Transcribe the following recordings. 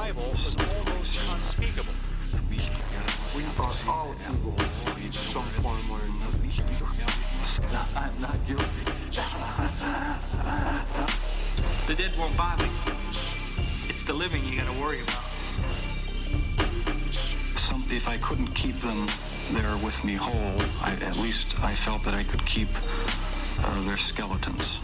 arrival was almost unspeakable. We are all evil in some form or another. I'm not guilty. The dead won't bother you. It's the living you gotta worry about. If I couldn't keep them there with me whole, at least I felt that I could keep their skeletons.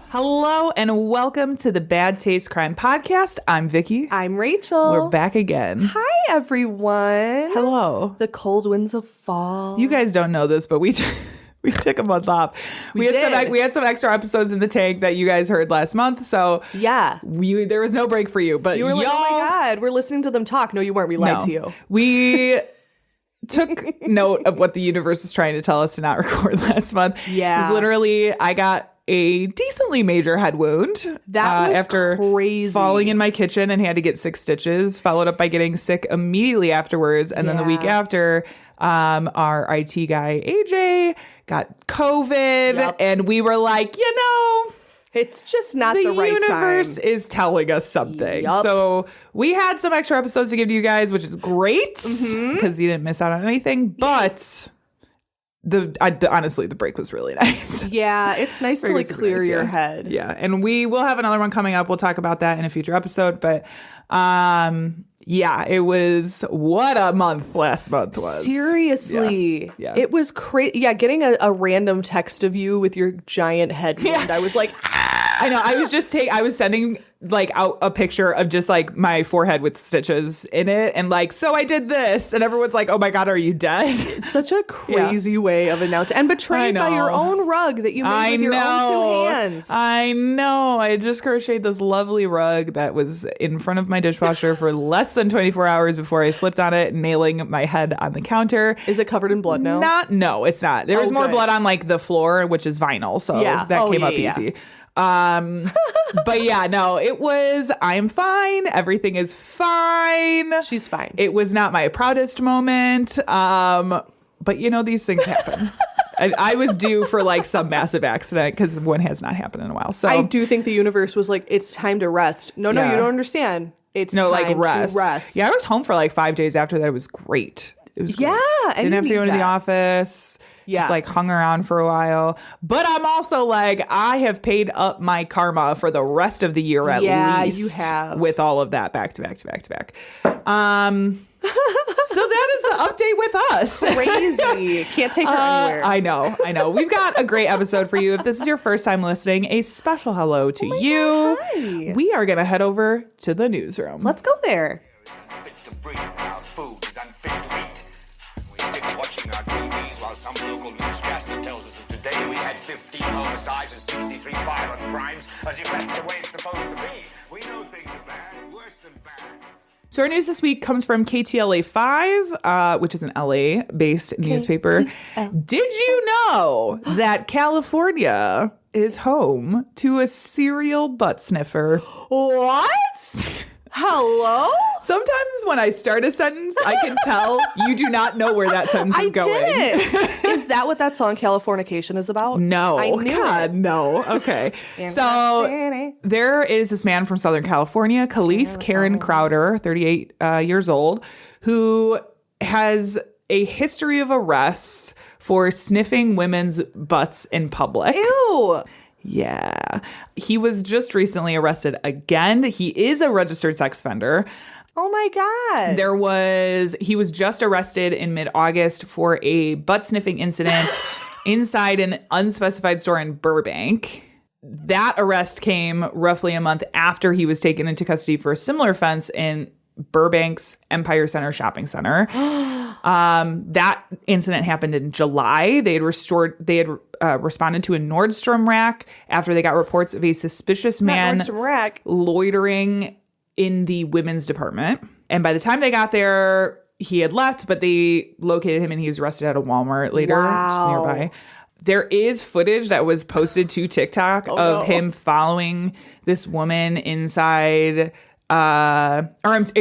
Hello and welcome to the Bad Taste Crime Podcast. I'm Vicky. I'm Rachel. We're back again. Hi, everyone. Hello. The cold winds of fall. You guys don't know this, but we took a month off. We had some extra episodes in the tank that you guys heard last month. So yeah, there was no break for you. But you were like, oh my God, we're listening to them talk. No, you weren't. We lied to you. We took note of what the universe was trying to tell us to not record last month. Yeah. Because literally I got a decently major head wound. That was after crazy. Falling in my kitchen and had to get 6 stitches, followed up by getting sick immediately afterwards. And then the week after, our IT guy, AJ, got COVID. And we were like, it's just not the right time. The universe is telling us something. Yep. So we had some extra episodes to give to you guys, which is great because you didn't miss out on anything. But honestly, the break was really nice. Yeah, it's nice to clear your head. Yeah, and we will have another one coming up. We'll talk about that in a future episode. But yeah, it was what a month last month was. Seriously. Yeah. It was crazy. Yeah, getting a random text of you with your giant head wound. I was like, I know. I was sending out a picture of just my forehead with stitches in it, and so I did this, and everyone's like, "Oh my God, are you dead?" It's such a crazy way of announcing, and betrayed by your own rug that you made with your own 2 hands. I know. I just crocheted this lovely rug that was in front of my dishwasher for less than 24 hours before I slipped on it, nailing my head on the counter. Is it covered in blood now? No, it's not. There was more blood on the floor, which is vinyl, so that came up easy. But yeah, no, it was, I'm fine. Everything is fine. She's fine. It was not my proudest moment. But these things happen. I was due for some massive accident because one has not happened in a while. So I do think the universe was like, it's time to rest. No, you don't understand. It's time to rest. Yeah, I was home for 5 days after that. It was great. It was great. Yeah. Didn't have to go to the office. Yeah. Just hung around for a while. But I'm also I have paid up my karma for the rest of the year at least. Yeah, you have. With all of that back to back to back to back. So that is the update with us. Crazy. Can't take her anywhere. I know. We've got a great episode for you. If this is your first time listening, a special hello to you. God, hi. We are going to head over to the newsroom. Let's go there. Fit to breathe, our food is unfit to eat. We sit watching our TVs while some local newscaster tells us that today we had 15 homicides and 63 violent crimes, as if that's the way it's supposed to be. We know things are bad, worse than bad. So our news this week comes from KTLA 5, which is an LA-based newspaper. Did you know that California is home to a serial butt sniffer? What? Hello? Sometimes when I start a sentence, I can tell you do not know where that sentence is going. I didn't. Is that what that song Californication is about? No. I knew God, it. no. Okay. So there is this man from Southern California, Khalees Karen Crowder, 38 years old, who has a history of arrests for sniffing women's butts in public. Ew. Yeah. He was just recently arrested again. He is a registered sex offender. Oh my God. He was just arrested in mid-August for a butt sniffing incident inside an unspecified store in Burbank. That arrest came roughly a month after he was taken into custody for a similar offense in Burbank's Empire Center shopping center. That incident happened in July. They had responded to a Nordstrom rack after they got reports of a suspicious man loitering in the women's department. And by the time they got there, he had left, but they located him and he was arrested at a Walmart later, just nearby. There is footage that was posted to TikTok of him following this woman inside, there's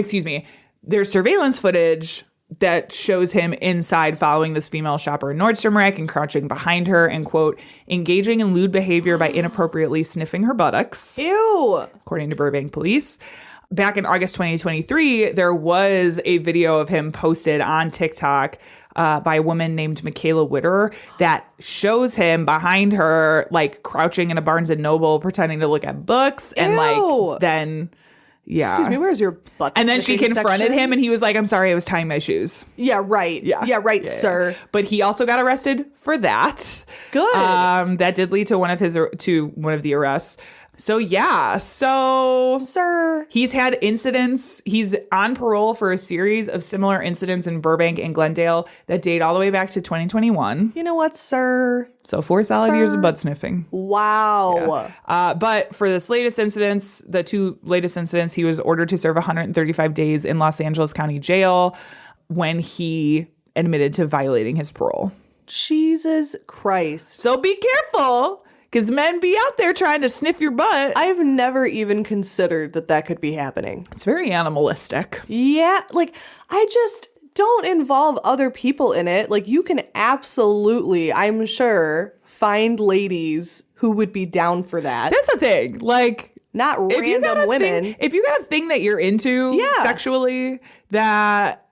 surveillance footage that shows him inside following this female shopper in Nordstrom rack and crouching behind her and, quote, engaging in lewd behavior by inappropriately sniffing her buttocks. Ew. According to Burbank police. back in August 2023, there was a video of him posted on TikTok by a woman named Michaela Witter that shows him behind her, like crouching in a Barnes and Noble, pretending to look at books. And like, then, yeah. Excuse me, where's your butt? And then she confronted section? him and he was like, I'm sorry, I was tying my shoes. Yeah, right. Yeah, right, sir. But he also got arrested for that. Good. That did lead to one of the arrests. So yeah, sir, he's had incidents. He's on parole for a series of similar incidents in Burbank and Glendale that date all the way back to 2021. You know what, sir? So 4 solid years of butt sniffing. Wow. Yeah. But for this latest incidents, the 2 latest incidents, he was ordered to serve 135 days in Los Angeles County Jail when he admitted to violating his parole. Jesus Christ. So be careful. Because men be out there trying to sniff your butt. I've never even considered that could be happening. It's very animalistic. Yeah, like, I just don't involve other people in it. Like, you can absolutely, I'm sure, find ladies who would be down for that. That's the thing. Like, not random women. If you got a thing that you're into sexually, that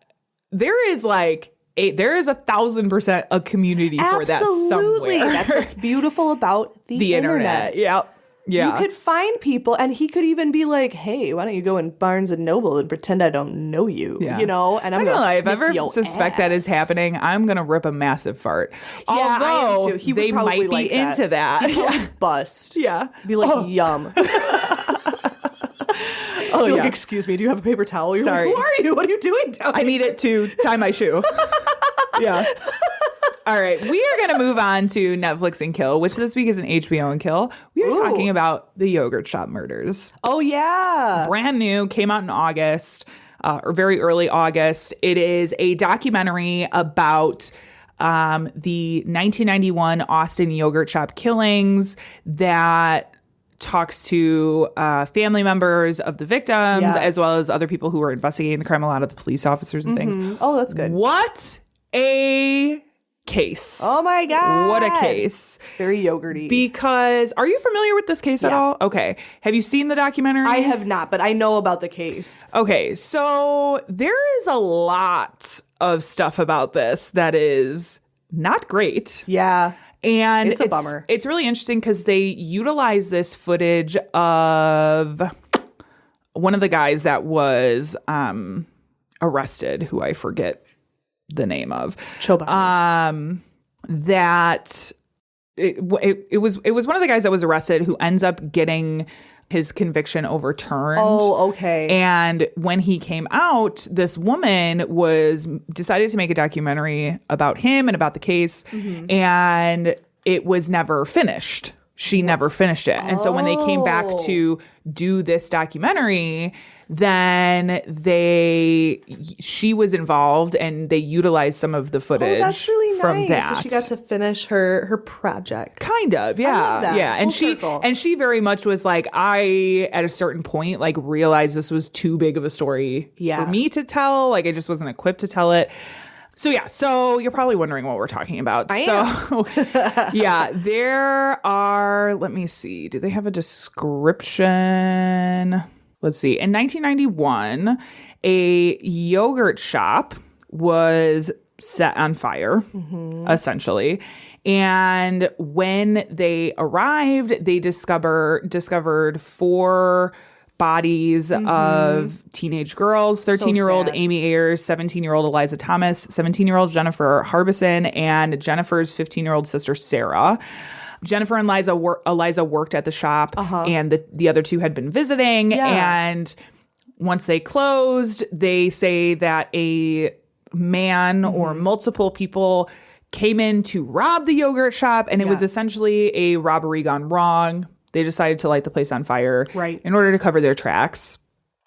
there is like... there is 1,000% a community for that somewhere. Absolutely. That's what's beautiful about the internet. Yeah. You could find people, and he could even be like, hey, why don't you go in Barnes and Noble and pretend I don't know you, Yeah. you know? And I'm going to lie. If I ever suspect that is happening, I'm going to rip a massive fart. Yeah, Although, I am too. He would they probably might be like into that. He'd probably bust. Yeah. Be like, yum. Oh, Be yeah. like, excuse me, do you have a paper towel? You're Sorry. like, who are you? What are you doing down I here? need it to tie my shoe. Yeah. All right. We are going to move on to Netflix and Kill, which this week is an HBO and Kill. We are talking about the yogurt shop murders. Oh, yeah. Brand new, came out in August, or very early August. It is a documentary about the 1991 Austin yogurt shop killings that talks to family members of the victims, as well as other people who were investigating the crime, a lot of the police officers and things. Oh, that's good. What a case. Oh, my God. What a case. Very yogurty. Because, are you familiar with this case at all? Okay. Have you seen the documentary? I have not, but I know about the case. Okay, so there is a lot of stuff about this that is not great. Yeah. And it's a bummer. It's really interesting because they utilize this footage of one of the guys that was arrested, who I forget the name of. Choban. That it was one of the guys that was arrested who ends up getting his conviction overturned. Oh, okay. And when he came out, this woman decided to make a documentary about him and about the case, and it was never finished. She never finished it. And so when they came back to do this documentary, then she was involved and they utilized some of the footage that's really from nice. that. So she got to finish her project. Kind of, yeah. I love that. Yeah. And Full circle. she very much was like, I at a certain point like realized this was too big of a story for me to tell. Like I just wasn't equipped to tell it. So yeah, so you're probably wondering what we're talking about. I am. Yeah, there are, let me see, do they have a description? Let's see. In 1991, a yogurt shop was set on fire, essentially. And when they arrived, they discovered 4 bodies of teenage girls, 13-year-old Amy Ayers, 17-year-old Eliza Thomas, 17-year-old Jennifer Harbison, and Jennifer's 15-year-old sister, Sarah. Jennifer and Eliza worked at the shop, and the other 2 had been visiting. And once they closed, they say that a man or multiple people came in to rob the yogurt shop, and it was essentially a robbery gone wrong. They decided to light the place on fire in order to cover their tracks.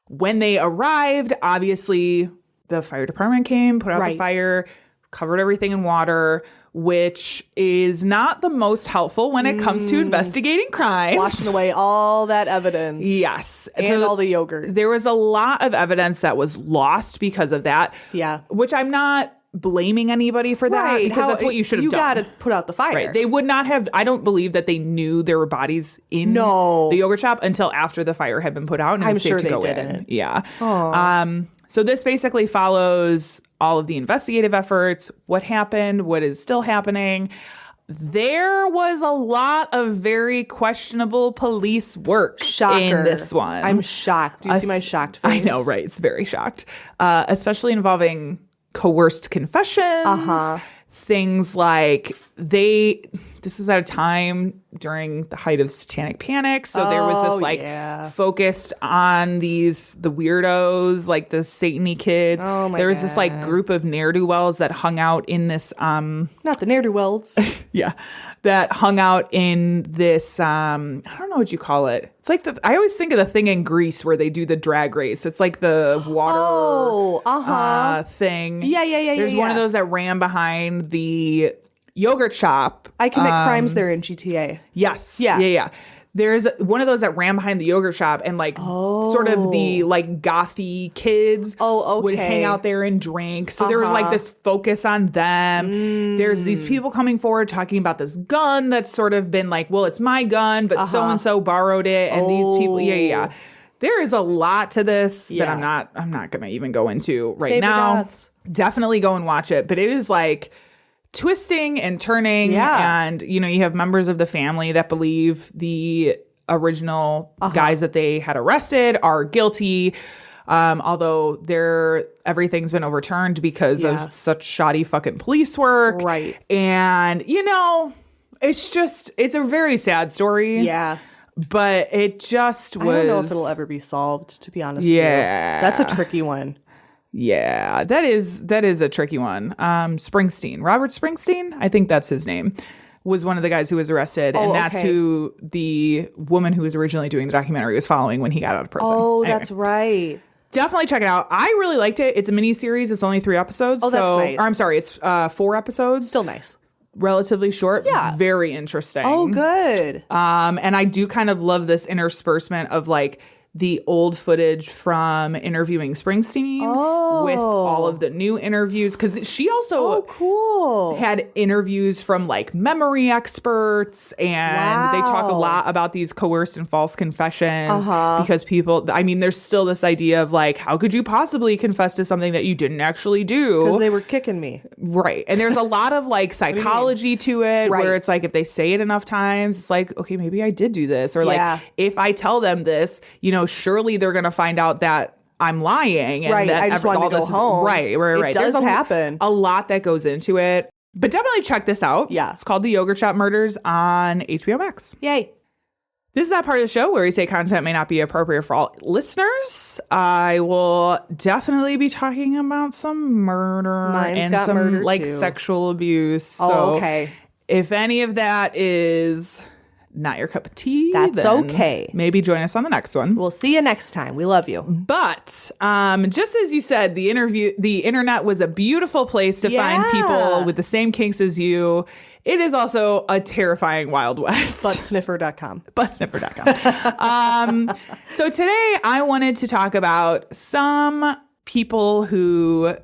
When they arrived, obviously, the fire department came, put out the fire, covered everything in water, which is not the most helpful when it comes to investigating crimes. Washing away all that evidence. Yes. And all the yogurt. There was a lot of evidence that was lost because of that. Yeah. Which I'm not blaming anybody for that because that's what you should have You done. got to put out the fire. Right. They would not have, I don't believe that they knew there were bodies in the yogurt shop until after the fire had been put out and it was safe to go in. Yeah. So this basically follows all of the investigative efforts, what happened, what is still happening. There was a lot of very questionable police work in this one. I'm shocked. Do you see my shocked face? I know, right? It's very shocked. Especially involving coerced confessions. Things like this was at a time during the height of satanic panic. So there was this focused on the weirdos, like the Satan-y kids. Oh my there was God. this like group of ne'er-do-wells that hung out in this Not the ne'er-do-wells. that hung out in this I don't know what you call it. It's like I always think of the thing in Greece where they do the drag race. It's like the water thing. Yeah. There's one of those that ran behind the yogurt shop. I commit crimes there in GTA. Yes. Yeah. There's one of those that ran behind the yogurt shop and like sort of the like gothy kids would hang out there and drink. So there was like this focus on them. There's these people coming forward talking about this gun that's sort of been like, well, it's my gun, but so-and-so borrowed it. And these people, yeah. There is a lot to this that I'm not going to even go into right now. Definitely go and watch it. But it is like twisting and turning, and you have members of the family that believe the original guys that they had arrested are guilty, although everything's been overturned because of such shoddy fucking police work, right? And it's a very sad story, but it just was. I don't know if it'll ever be solved, to be honest with you. That's a tricky one. Yeah, that is a tricky one. Springsteen, Robert Springsteen, I think that's his name, was one of the guys who was arrested, and that's who the woman who was originally doing the documentary was following when he got out of prison. Oh, anyway, that's right. Definitely check it out. I really liked it. It's a mini series. It's only 3 episodes. Oh, that's nice. Or I'm sorry, it's 4 episodes. Still nice. Relatively short. Yeah. Very interesting. Oh, good. And I do kind of love this interspersement of like the old footage from interviewing Springsteen with all of the new interviews, because she also had interviews from like memory experts, and they talk a lot about these coerced and false confessions because people, I mean, there's still this idea of like, how could you possibly confess to something that you didn't actually do? Because they were kicking me. Right. And there's a lot of like psychology to it, where it's like if they say it enough times, it's like, okay, maybe I did do this, or like if I tell them this, surely they're going to find out that I'm lying. And that I just wanted to go home. Right. It does happen. A lot that goes into it. But definitely check this out. Yeah. It's called The Yogurt Shop Murders on HBO Max. Yay. This is that part of the show where we say content may not be appropriate for all listeners. I will definitely be talking about some murder and some murder like too. Sexual abuse. So okay. If any of that is not your cup of tea, that's then okay. Maybe join us on the next one. We'll see you next time. We love you. But just as you said, the internet was a beautiful place to find people with the same kinks as you. It is also a terrifying Wild West. Buttsniffer.com. Buttsniffer.com. So today I wanted to talk about some people who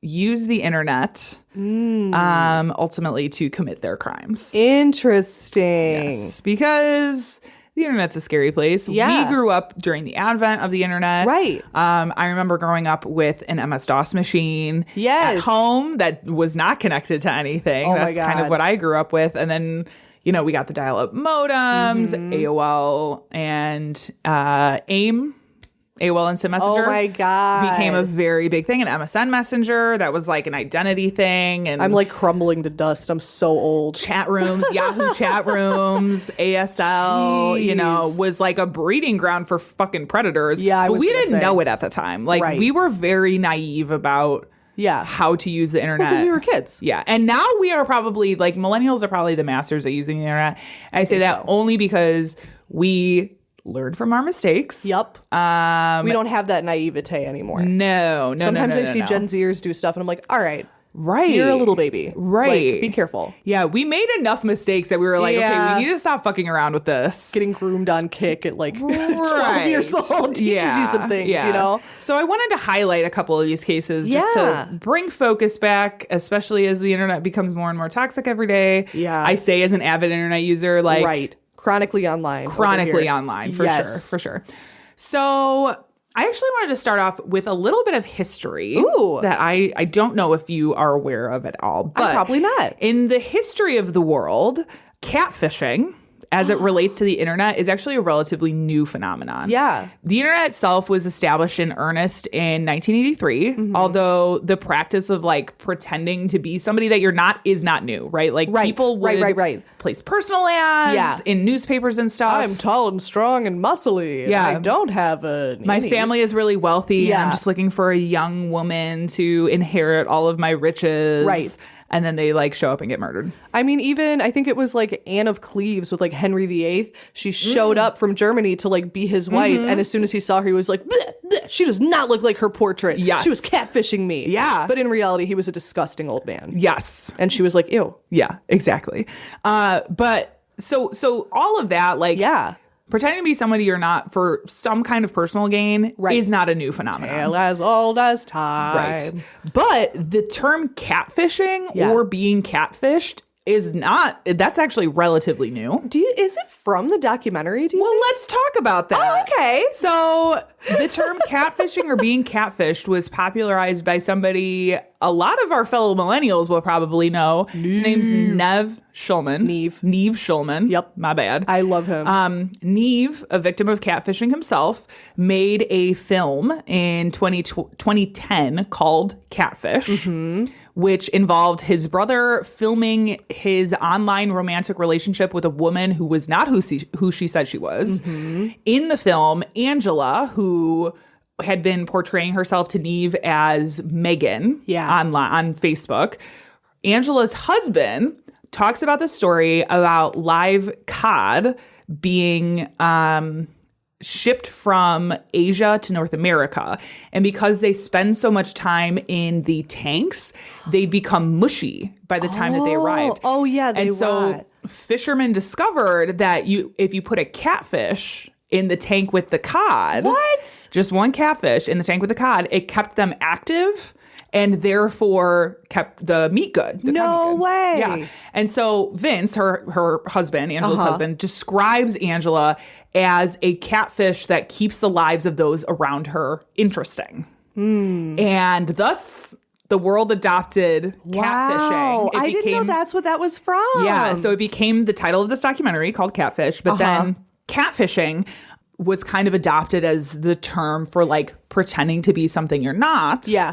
use the internet ultimately to commit their crimes. Interesting. Yes, because the internet's a scary place. Yeah. We grew up during the advent of the internet. Right. I remember growing up with an MS-DOS machine at home that was not connected to anything. That's kind of what I grew up with. And then, we got the dial-up modems, AOL, and AIM. AOL Instant Messenger. Oh my God. Became a very big thing. And MSN Messenger, that was like an identity thing. And I'm like crumbling to dust. I'm so old. Chat rooms, Yahoo chat rooms, ASL, was like a breeding ground for fucking predators. Yeah, but we didn't know it at the time. Like we were very naive about how to use the internet. Because we were kids. Yeah. And now we are probably like millennials are probably the masters at using the internet. And I say that only because we learned from our mistakes. Yep. We don't have that naivete anymore. No. Sometimes I see Gen Zers do stuff and I'm like, all right. Right. You're a little baby. Right. Like, be careful. Yeah, we made enough mistakes that we were like, okay, Yeah. we need to stop fucking around with this. Getting groomed on Kick at like 12 years old teaches you some things, you know? So I wanted to highlight a couple of these cases just Yeah. to bring focus back, especially as the internet becomes more and more toxic every day. Yeah. I say as an avid internet user, like Right. Chronically online. over chronically here. online, for Yes. sure. So I actually wanted to start off with a little bit of history Ooh. that I don't know if you are aware of at all. But probably not. In the history of the world, catfishing, as it relates to the internet, is actually a relatively new phenomenon. Yeah. The internet itself was established in earnest in 1983, although the practice of like pretending to be somebody that you're not is not new, right? Like people would Right. place personal ads Yeah. in newspapers and stuff. I'm tall and strong and muscly. And Yeah. I don't have a. My family is really wealthy. And Yeah. I'm just looking for a young woman to inherit all of my riches. Right. And then they like show up and get murdered. I mean, even I think it was like Anne of Cleves with like Henry VIII. She showed up from Germany to like be his wife, and as soon as he saw her, he was like, "Bleh, bleh, she does not look like her portrait. Yes. She was catfishing me." Yeah. But in reality, he was a disgusting old man. Yes. And she was like, "Ew." Yeah, exactly. But so all of that, like, Yeah. pretending to be somebody you're not for some kind of personal gain Right. is not a new phenomenon. Tale as old as time. Right. But the term catfishing Yeah. or being catfished is not, that's actually relatively new. Is it from the documentary? Do you Well, think? let's talk about that. Oh, okay. So the term catfishing or being catfished was popularized by somebody a lot of our fellow millennials will probably know. His name's Nev Schulman. Neve Schulman. Yep. My bad. I love him. Neve, a victim of catfishing himself, made a film in 2010 called Catfish, which involved his brother filming his online romantic relationship with a woman who was not who she said she was. In the film, Angela, who had been portraying herself to Neve as Megan on Facebook, Angela's husband talks about the story about live cod being shipped from Asia to North America. And because they spend so much time in the tanks, they become mushy by the time that they arrived. Oh, yeah, they And so rot. fishermen discovered that if you put a catfish in the tank with the cod, What? just one catfish in the tank with the cod, it kept them active and therefore kept the meat good. The cod No meat good. way. Yeah. And so Vince, her husband, Angela's husband, describes Angela as a catfish that keeps the lives of those around her interesting. And thus the world adopted Wow. catfishing. It I didn't know that's what that was from. Yeah, so it became the title of this documentary called Catfish, but then catfishing was kind of adopted as the term for like pretending to be something you're not. Yeah.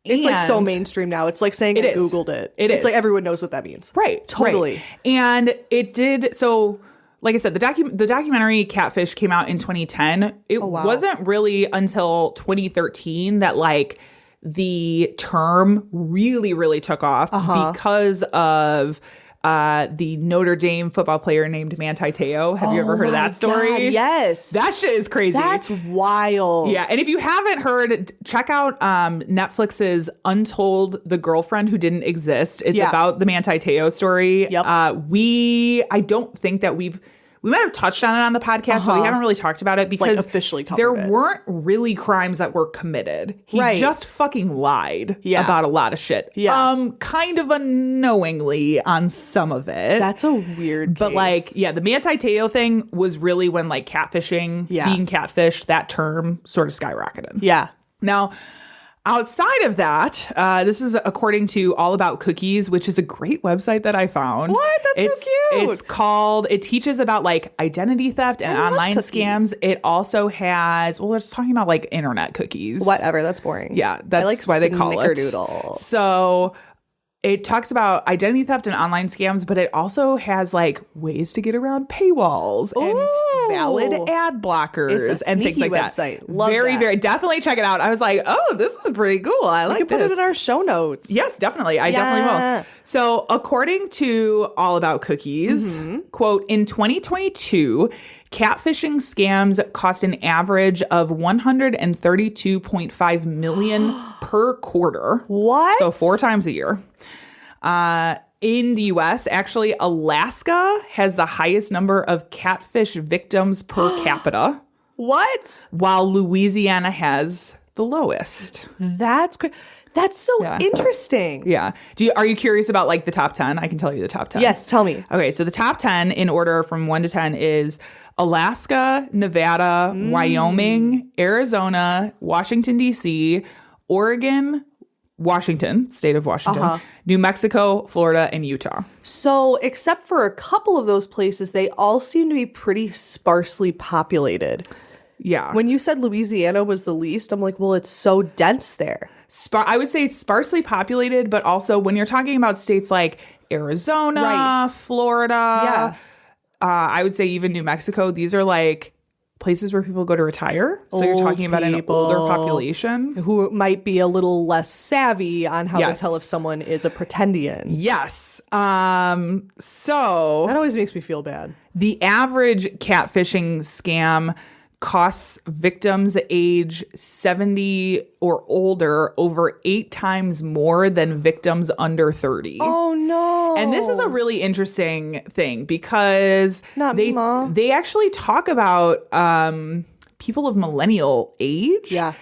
It's like so And- mainstream now. It's like saying It I is. Googled it. It It's is. like everyone knows what that means. Right. Totally. right. And it did. So, like I said, the documentary Catfish came out in 2010. It wow. wasn't really until 2013 that like the term really took off because of the Notre Dame football player named Manti Te'o. Have you ever heard of that story? God, yes. That shit is crazy. That's wild. Yeah, and if you haven't heard, check out Netflix's Untold: The Girlfriend Who Didn't Exist. It's Yeah. about the Manti Te'o story. Yep. I don't think that we might have touched on it on the podcast, but we haven't really talked about it because officially covered there it. weren't really crimes that were committed. He Right. just fucking lied about a lot of shit. Yeah. Kind of unknowingly on some of it. That's a weird But case. like, yeah, the Manti Te'o thing was really when like catfishing, being catfish, that term sort of skyrocketed. Yeah. Now, outside of that, this is according to All About Cookies, which is a great website that I found. What? That's so cute. It's called, it teaches about like identity theft and I love online cookies. scams. It also has, well, it's talking about like internet cookies. Whatever. That's boring. Yeah, that's I like why they call it. Snickerdoodle. So it talks about identity theft and online scams, but it also has like ways to get around paywalls Ooh. and valid ad blockers It's a and things sneaky like website. that. Love very, that. very definitely check it out. I was like, oh, this is pretty cool. I We like can put this. it in our show notes. Yes, definitely. I definitely will. So, according to All About Cookies, quote, in 2022, Catfishing scams cost an average of $132.5 million per quarter. What? So 4 times a year. In the U.S., actually, Alaska has the highest number of catfish victims per capita, What? while Louisiana has the lowest. That's so interesting. Yeah. Are you curious about like the top 10? I can tell you the top 10. Yes, tell me. Okay, so the top 10 in order from 1 to 10 is Alaska, Nevada, Wyoming, Arizona, Washington, D.C., Oregon, Washington, state of Washington, New Mexico, Florida, and Utah. So, except for a couple of those places, they all seem to be pretty sparsely populated. Yeah. When you said Louisiana was the least, I'm like, well, it's so dense there. I would say it's sparsely populated, but also when you're talking about states like Arizona, Right. Florida, I would say even New Mexico, these are like places where people go to retire. So you're Old talking about an people. older population. Who might be a little less savvy on how Yes. to tell if someone is a pretendian. Yes. So That always makes me feel bad. the average catfishing scam costs victims age 70 or older over 8 times more than victims under 30. Oh, no. And this is a really interesting thing because Not me, Ma. they actually talk about people of millennial age Yeah.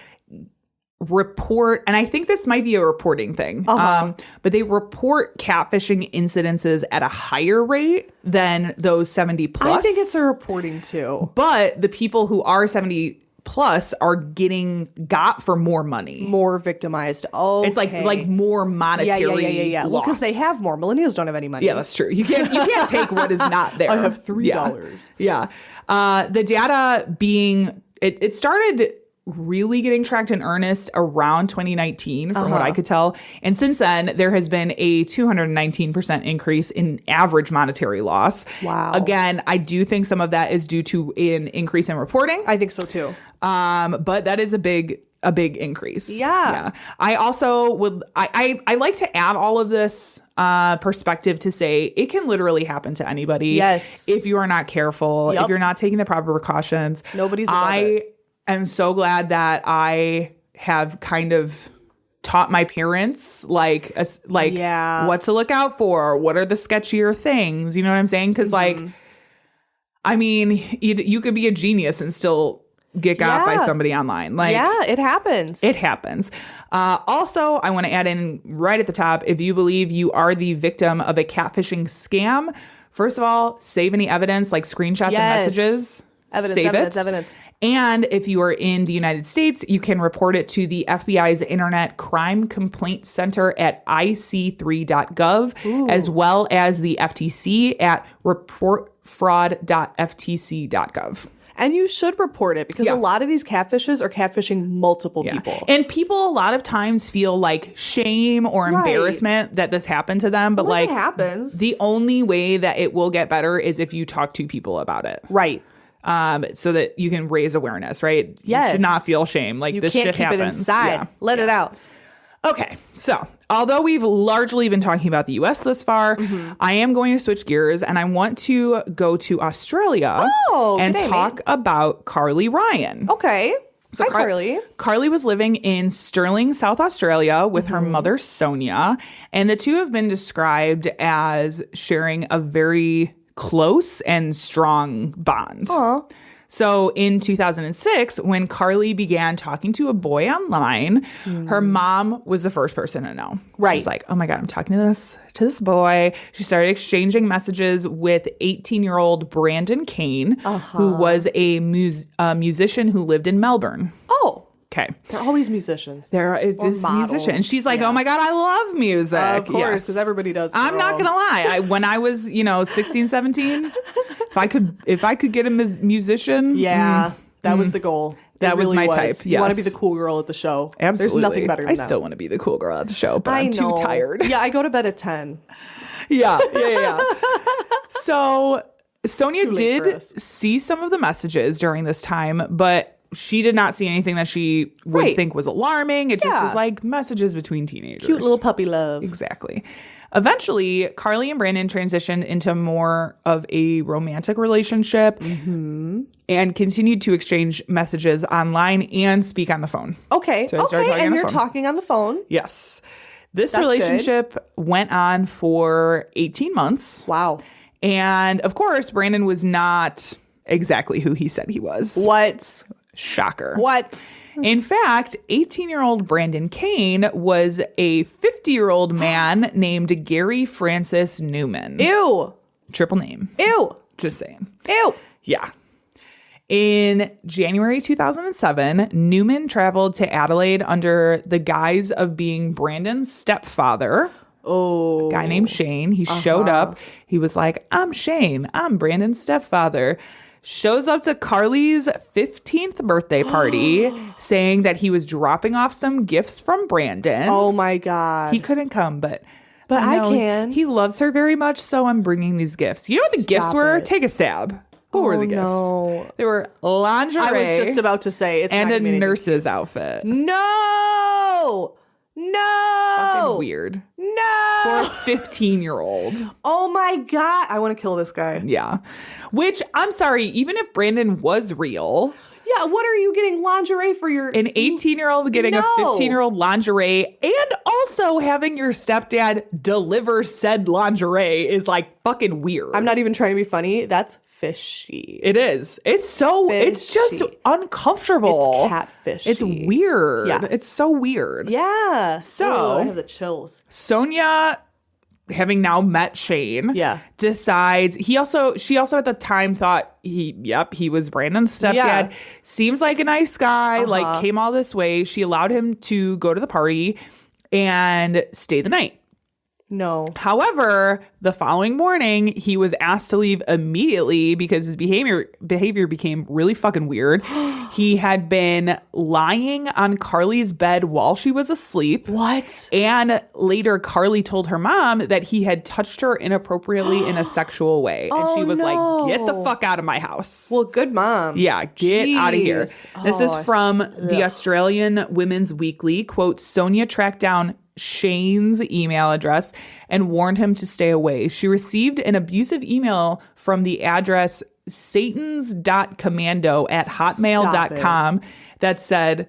report, and I think this might be a reporting thing, but they report catfishing incidences at a higher rate than those 70 plus. I think it's a reporting too. But the people who are 70 plus are got for more money. More victimized. Oh, It's like more monetary yeah. Well, because they loss. have more. Millennials don't have any money. Yeah, that's true. You can't take what is not there. I have $3. Yeah. The data being it started really getting tracked in earnest around 2019 from what I could tell. And since then, there has been a 219% increase in average monetary loss. Wow. Again, I do think some of that is due to an increase in reporting. I think so too. But that is a big increase. Yeah. I also would I like to add all of this perspective to say it can literally happen to anybody. Yes. If you are not careful, Yep. if you're not taking the proper precautions. Nobody's above it. I'm so glad that I have kind of taught my parents Yeah. what to look out for, what are the sketchier things, you know what I'm saying? Because I mean, you could be a genius and still get got by Yeah. somebody online. Yeah, it happens. It happens. Also, I want to add in right at the top, if you believe you are the victim of a catfishing scam, first of all, save any evidence like screenshots and Yes. messages. Save Evidence. And if you are in the United States, you can report it to the FBI's Internet Crime Complaint Center at ic3.gov, as well as the FTC at reportfraud.ftc.gov. And you should report it because Yeah. a lot of these catfishes are catfishing multiple people. And people a lot of times feel like shame or Right. embarrassment that this happened to them. But Well, like it happens. the only way that it will get better is if you talk to people about it. Right. So that you can raise awareness, right? You Yes. should not feel shame. Like You this can't shit keep happens. it inside. Yeah. Let it out. Okay, so although we've largely been talking about the US thus far, I am going to switch gears and I want to go to Australia and good day, talk about Carly Ryan. Okay. So Hi, Carly. Carly was living in Stirling, South Australia with her mother, Sonia, and the two have been described as sharing a very close and strong bond. Aw. So in 2006, when Carly began talking to a boy online, her mom was the first person to know. Right. She's like, oh my God, I'm talking to this boy. She started exchanging messages with 18-year-old Brandon Kane, who was a musician who lived in Melbourne. Oh, Okay. they're always musicians. There is Or this musician. And models, she's like, yeah. oh my God, I love music. Of course, Yes. because everybody does. I'm not girl. going to lie. When I was, 16, 17, if I could get a musician. Yeah, that was the goal. That It was really my type, You want to be yes. the cool girl at the show. Absolutely. There's nothing better than I that. still want to be the cool girl at the show, but I'm know. too tired. Yeah, I go to bed at 10. Yeah. So Sonia Too late for did us. see some of the messages during this time, but she did not see anything that she would Right. think was alarming. It just Yeah. was like messages between teenagers. Cute little puppy love. Exactly. Eventually, Carly and Brandon transitioned into more of a romantic relationship and continued to exchange messages online and speak on the phone. Okay. So I started Okay. talking on And the you're phone. talking on the phone. Yes. This That's relationship went on for 18 months. Wow. And of course, Brandon was not exactly who he said he was. What? Shocker. What? In fact, 18-year-old Brandon Kane was a 50-year-old man named Gary Francis Newman. Ew. Triple name. Ew. Just saying. Ew. Yeah. In January 2007, Newman traveled to Adelaide under the guise of being Brandon's stepfather. Oh. A guy named Shane. He showed up. He was like, I'm Shane. I'm Brandon's stepfather. Shows up to Carly's 15th birthday party saying that he was dropping off some gifts from Brandon. Oh my God. He couldn't come, but I know can. He loves her very much, so I'm bringing these gifts. You know what the gifts Stop were? it. Take a stab. What were the gifts? No. They were lingerie I was just about to say it's and not a gonna be anything. nurse's outfit. No. No. Fucking weird. For No. a 15-year-old. Oh my God. I want to kill this guy. Yeah. Which, I'm sorry, even if Brandon was real, Yeah. What are you getting lingerie for your an 18-year-old getting a No. 15-year-old lingerie and also having your stepdad deliver said lingerie is like fucking weird. I'm not even trying to be funny. That's fishy. It is. It's so, it's just Fishy. uncomfortable. It's catfishy. It's weird. Yeah. It's so weird. Yeah. So- Ugh, I have the chills. Sonia, having now met Shane, Yeah. decides she also at the time thought he was Brandon's stepdad. Yeah. Seems like a nice guy, like came all this way. She allowed him to go to the party and stay the night. No. However, the following morning, he was asked to leave immediately because his behavior became really fucking weird. He had been lying on Carly's bed while she was asleep. What? And later, Carly told her mom that he had touched her inappropriately in a sexual way. And she was like, get the fuck out of my house. Well, good mom. Yeah, get out of here. Jeez. This is Oh, from the Australian Women's Weekly. Quote, Sonia tracked down Shane's email address and warned him to stay away. She received an abusive email from the address satans.commando@hotmail.com that said,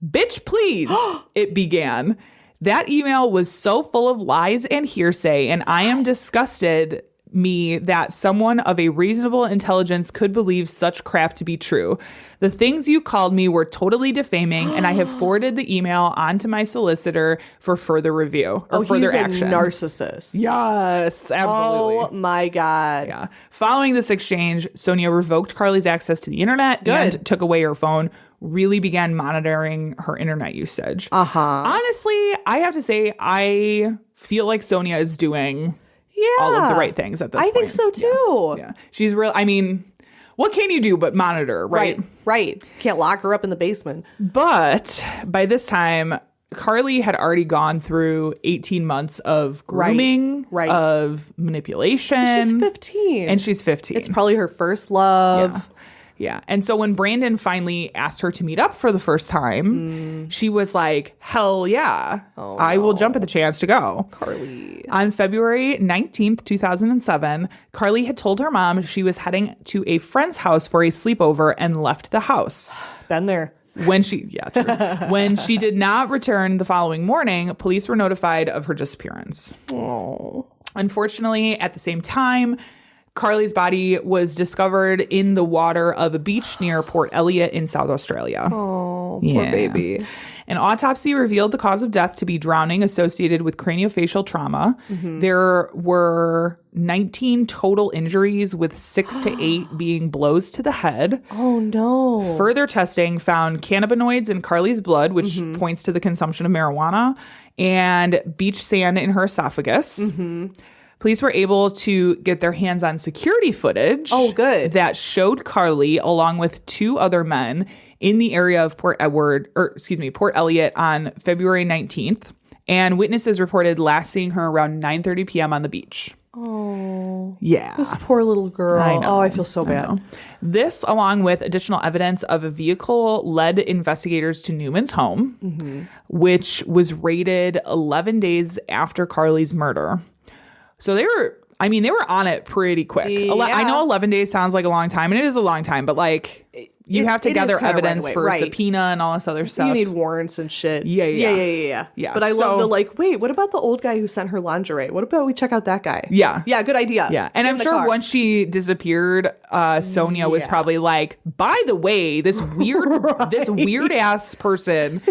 bitch, please, it began. That email was so full of lies and hearsay, and I am disgusted that someone of a reasonable intelligence could believe such crap to be true. The things you called me were totally defaming, and I have forwarded the email on to my solicitor for further review or further he's action. a narcissist. Yes, absolutely. Oh my God. Yeah. Following this exchange, Sonia revoked Carly's access to the internet Good. and took away her phone, really began monitoring her internet usage. Uh-huh. Honestly, I have to say, I feel like Sonia is doing Yeah. all of the right things at this I point. think so too. Yeah. She's real. I mean, what can you do but monitor, right? Right. Can't lock her up in the basement. But by this time, Carly had already gone through 18 months of grooming, Right. of manipulation. She's 15. And she's 15. It's probably her first love. Yeah. And so when Brandon finally asked her to meet up for the first time, she was like, hell yeah, I will jump at the chance to go. Carly. On February 19th, 2007, Carly had told her mom she was heading to a friend's house for a sleepover and left the house. Been there. When she did not return the following morning, police were notified of her disappearance. Oh. Unfortunately, at the same time, Carly's body was discovered in the water of a beach near Port Elliot in South Australia. Oh, poor baby. An autopsy revealed the cause of death to be drowning associated with craniofacial trauma. There were 19 total injuries, with 6 to 8 being blows to the head. Oh, no. Further testing found cannabinoids in Carly's blood, which points to the consumption of marijuana, and beach sand in her esophagus. Police were able to get their hands on security footage. Oh, good. That showed Carly along with 2 other men in the area of Port Elliot on February 19th. And witnesses reported last seeing her around 9:30 p.m. on the beach. Oh. Yeah. This poor little girl. I know. Oh, I feel so I bad. know. This, along with additional evidence of a vehicle, led investigators to Newman's home, which was raided 11 days after Carly's murder. So they were on it pretty quick. I know 11 days sounds like a long time, and it is a long time, but like you have to it is gather kinda right evidence away, for right. subpoena and all this other stuff. You need warrants and shit. Yeah. Yeah. But I love the like, wait, what about the old guy who sent her lingerie? What about we check out that guy? Yeah. Yeah, good idea. Yeah. And Get I'm in the sure car. once she disappeared, Sonia was Yeah. probably like, by the way, this weird ass person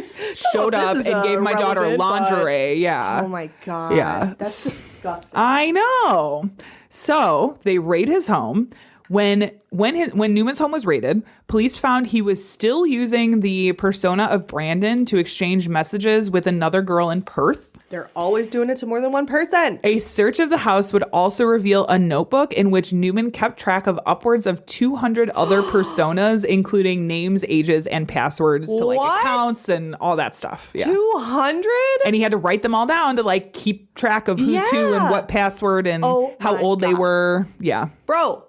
showed This up is, and gave my daughter relevant, but- lingerie. Yeah. Oh my God. Yeah. That's disgusting. I know. So they raid his home. When Newman's home was raided, police found he was still using the persona of Brandon to exchange messages with another girl in Perth. They're always doing it to more than one person. A search of the house would also reveal a notebook in which Newman kept track of upwards of 200 other personas, including names, ages, and passwords to like What? accounts and all that stuff. Yeah. 200? And he had to write them all down to like keep track of who's who and Yeah. what password and Oh how my old they God. were. Yeah. Bro,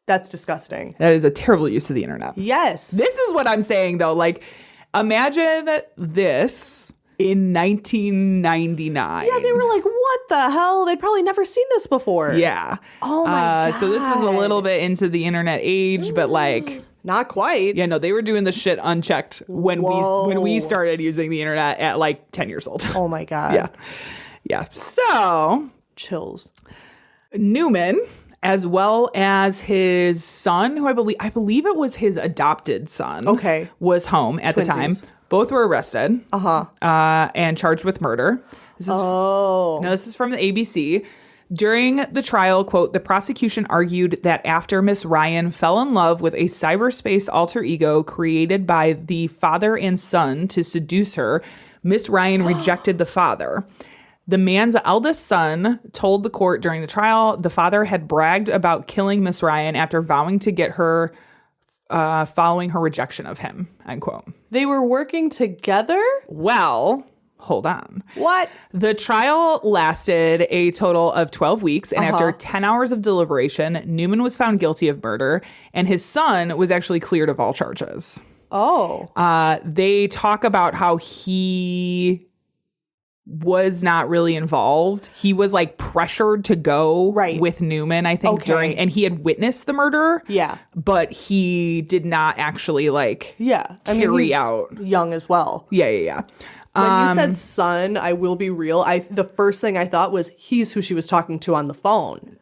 that's disgusting. That is a terrible use of the internet. Yes. This is what I'm saying though. Like, imagine this in 1999. Yeah, they were like, what the hell? They'd probably never seen this before. Yeah. Oh my So this is a little God. bit into the internet age, but like, Not quite. yeah, no, they were doing the shit unchecked when we Whoa. started using the internet at like 10 years old. Oh my God. Yeah. Yeah. So Chills. Newman, as well as his son, who I believe it was his adopted son, Okay. was home at the time. Twinsies. Both were arrested and charged with murder. This is from the ABC. During the trial, quote, the prosecution argued that after Miss Ryan fell in love with a cyberspace alter ego created by the father and son to seduce her, Miss Ryan rejected the father. The man's eldest son told the court during the trial the father had bragged about killing Miss Ryan after vowing to get her following her rejection of him, end quote. They were working together? Well, hold on. What? The trial lasted a total of 12 weeks, and after 10 hours of deliberation, Newman was found guilty of murder, and his son was actually cleared of all charges. Oh. They talk about how he was not really involved. He was like pressured to go Right. with Newman, I think, Okay. and he had witnessed the murder. Yeah. But he did not actually like Yeah. carry he's out. young as well. Yeah. When you said son, I will be real. The first thing I thought was he's who she was talking to on the phone.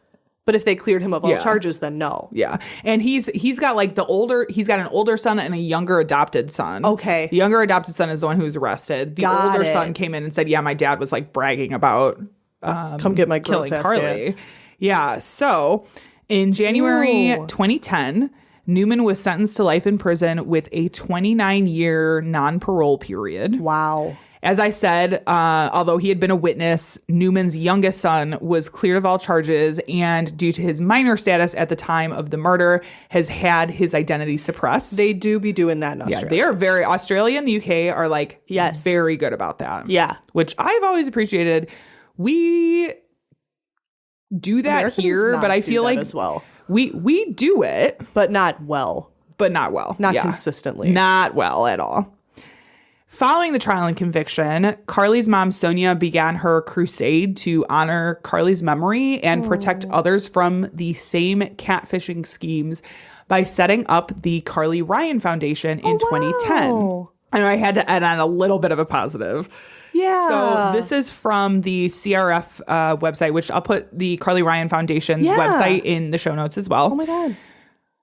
But if they cleared him of all Yeah. charges, then no. Yeah. And he's got like he's got an older son and a younger adopted son. Okay. The younger adopted son is the one who was arrested. The Got older it. son came in and said, yeah, my dad was like bragging about Come get my gross killing ass Carly. dad. Yeah. So in January Ew. 2010, Newman was sentenced to life in prison with a 29-year non-parole period. Wow. As I said, although he had been a witness, Newman's youngest son was cleared of all charges and, due to his minor status at the time of the murder, has had his identity suppressed. They do be doing that in Australia. They are very, Australia and the UK are like Yes. very good about that. Yeah. Which I've always appreciated. We do that Americans here, not but I do feel that like as well. we do it, But not well. but not well. Not Yeah. consistently. Not well at all. Following the trial and conviction, Carly's mom, Sonia, began her crusade to honor Carly's memory and protect others from the same catfishing schemes by setting up the Carly Ryan Foundation in 2010. wow. And I had to add on a little bit of a positive. Yeah. So this is from the CRF website, which I'll put the Carly Ryan Foundation's Yeah. website in the show notes as well. Oh my God.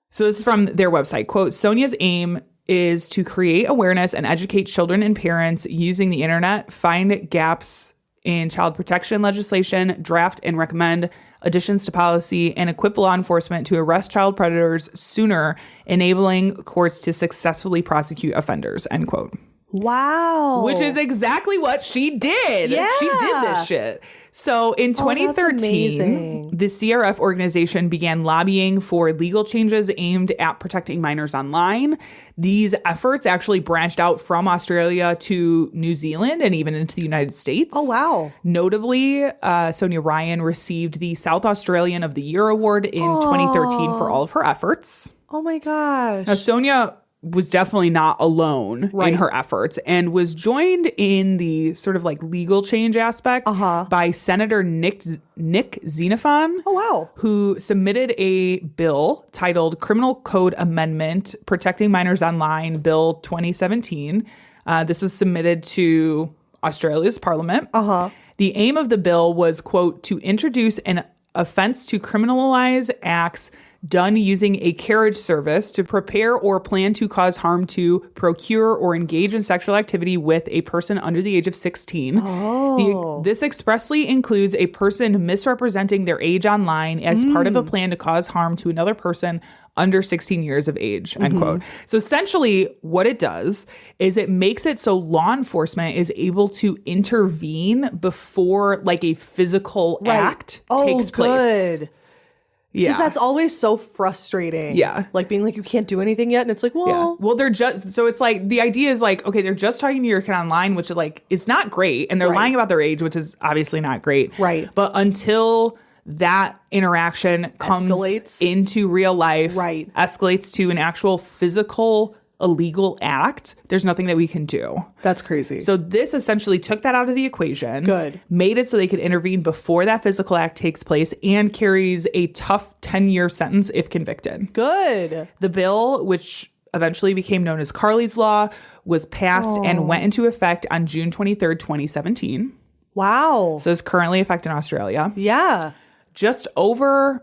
So this is from their website. Quote, Sonia's aim is to create awareness and educate children and parents using the internet, find gaps in child protection legislation, draft and recommend additions to policy, and equip law enforcement to arrest child predators sooner, enabling courts to successfully prosecute offenders, end quote. Wow. Which is exactly what she did. Yeah. She did this shit. So in 2013, amazing. the CRF organization began lobbying for legal changes aimed at protecting minors online. These efforts actually branched out from Australia to New Zealand and even into the United States. Oh, wow. Notably, Sonia Ryan received the South Australian of the Year award in 2013 for all of her efforts. Oh my gosh. Now, Sonia was definitely not alone in her efforts and was joined in the sort of like legal change aspect by Senator Nick Xenophon. Oh, wow. Who submitted a bill titled Criminal Code Amendment Protecting Minors Online, Bill 2017. This was submitted to Australia's parliament. The aim of the bill was, quote, to introduce an offense to criminalize acts done using a carriage service to prepare or plan to cause harm to, procure, or engage in sexual activity with a person under the age of 16. This expressly includes a person misrepresenting their age online as part of a plan to cause harm to another person under 16 years of age, end quote. So essentially what it does is it makes it so law enforcement is able to intervene before like a physical act takes place. Good. Yeah. Because that's always so frustrating. Yeah. Like being like, you can't do anything yet. And it's like, well. Yeah. Well, they're just, so it's like, the idea is like, okay, they're just talking to your kid online, which is like, it's not great. And they're lying about their age, which is obviously not great. Right. But until that interaction comes Escalates. into real life, escalates to an actual physical illegal act, there's nothing that we can do. That's crazy. So this essentially took that out of the equation. Good. Made it so they could intervene before that physical act takes place and carries a tough 10-year sentence if convicted. Good. The bill, which eventually became known as Carly's Law, was passed and went into effect on June 23rd, 2017. Wow. So it's currently in effect in Australia. Yeah. Just under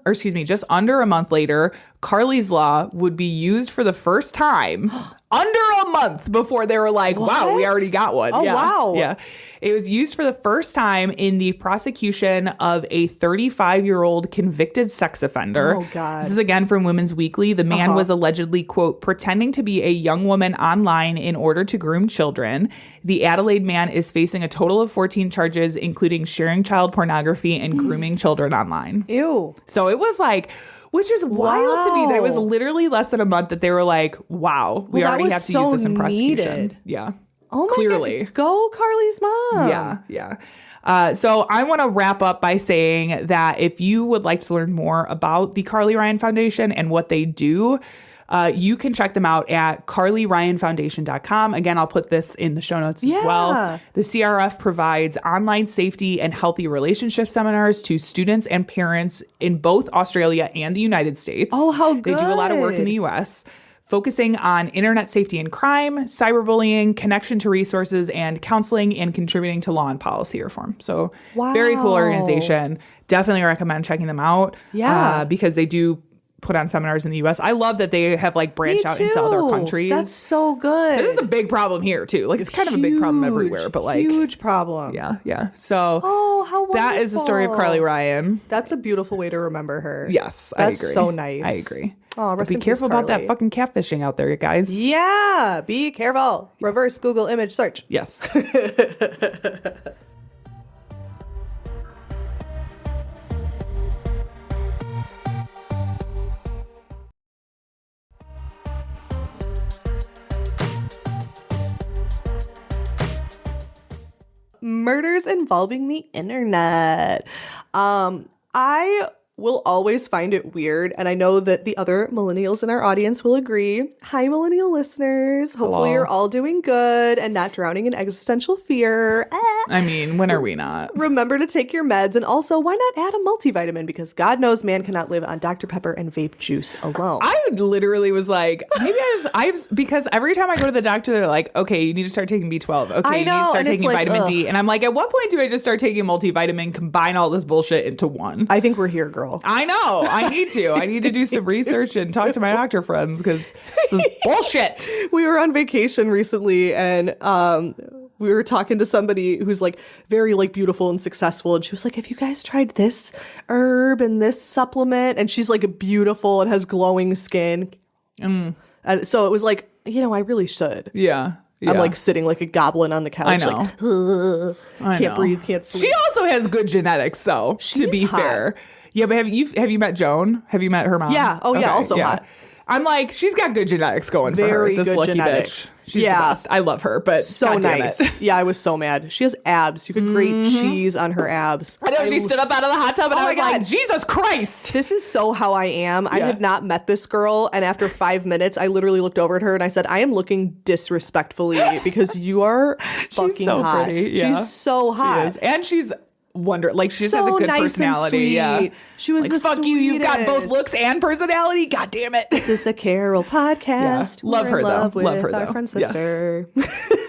a month later, Carly's Law would be used for the first time under a month before they were like, wow, we already got one. Oh, wow. Yeah. It was used for the first time in the prosecution of a 35-year-old convicted sex offender. Oh, God. This is again from Women's Weekly. The man was allegedly, quote, pretending to be a young woman online in order to groom children. The Adelaide man is facing a total of 14 charges, including sharing child pornography and grooming children online. Ew. So it was like, which is wild to me that it was literally less than a month that they were like, wow, we already have to use this in prosecution. Needed. Yeah. Oh my Clearly. God. Go Carly's mom. Yeah. So I want to wrap up by saying that if you would like to learn more about the Carly Ryan Foundation and what they do, you can check them out at carlyryanfoundation.com. Again, I'll put this in the show notes as well. The CRF provides online safety and healthy relationship seminars to students and parents in both Australia and the United States. Oh, how good. They do a lot of work in the U.S., focusing on internet safety and crime, cyberbullying, connection to resources, and counseling and contributing to law and policy reform. So very cool organization. Definitely recommend checking them out. Yeah. Because they do put on seminars in the U.S. I love that they have like branched out into other countries. That's so good. This is a big problem here too. Like it's kind of a big problem everywhere, but like huge problem. Yeah. So how wonderful. that is the story of Carly Ryan. That's a beautiful way to remember her. Yes, That's I agree. so nice. I agree. Oh, But be careful about that fucking catfishing out there, you guys. Yeah, be careful. Reverse Google image search. Yes. Murders involving the internet. I will always find it weird, and I know that the other millennials in our audience will agree. Hi, millennial listeners. Hopefully you're all doing good and not drowning in existential fear. I mean, when are we not? Remember to take your meds, and also why not add a multivitamin, because God knows man cannot live on Dr. Pepper and vape juice alone. I literally was like, maybe because every time I go to the doctor, they're like, okay, you need to start taking B12. Okay, I you need know, to start and it's taking like, vitamin ugh. D. And I'm like, at what point do I just start taking multivitamin, combine all this bullshit into one? I think we're here, girl. I know. I need to. I need to do some research and talk to my doctor friends because this is bullshit. We were on vacation recently, and we were talking to somebody who's like very like beautiful and successful, and she was like, have you guys tried this herb and this supplement? And she's like beautiful and has glowing skin. And so it was like, I really should. Yeah. I'm Yeah. like sitting like a goblin on the couch. I know. Like, I can't know. breathe, can't sleep. She also has good genetics, though. to She's be hot. fair, yeah. But have you met Joan? Have you met her mom? Yeah. Oh, yeah, also hot. I'm like, she's got good genetics going for Very her. This good lucky genetics. bitch. She's Yeah. the best. I love her, but so God damn nice. it. Yeah, I was so mad. She has abs. You could grate cheese on her abs. I know she stood up out of the hot tub, and Oh I my was like, God. Jesus Christ. This is so how I am. I Yeah. had not met this girl, and after 5 minutes, I literally looked over at her and I said, I am looking disrespectfully because you are fucking so hot. pretty, yeah. She's so hot. She is. And she's like she just has So a good nice and personality. Yeah. sweet. She was like, the fuck you. You've got both sweetest. looks and personality. God damn it. This is the Carol podcast. Yeah. Love We're her, in though. love with Love her, our though. friend Yes. sister.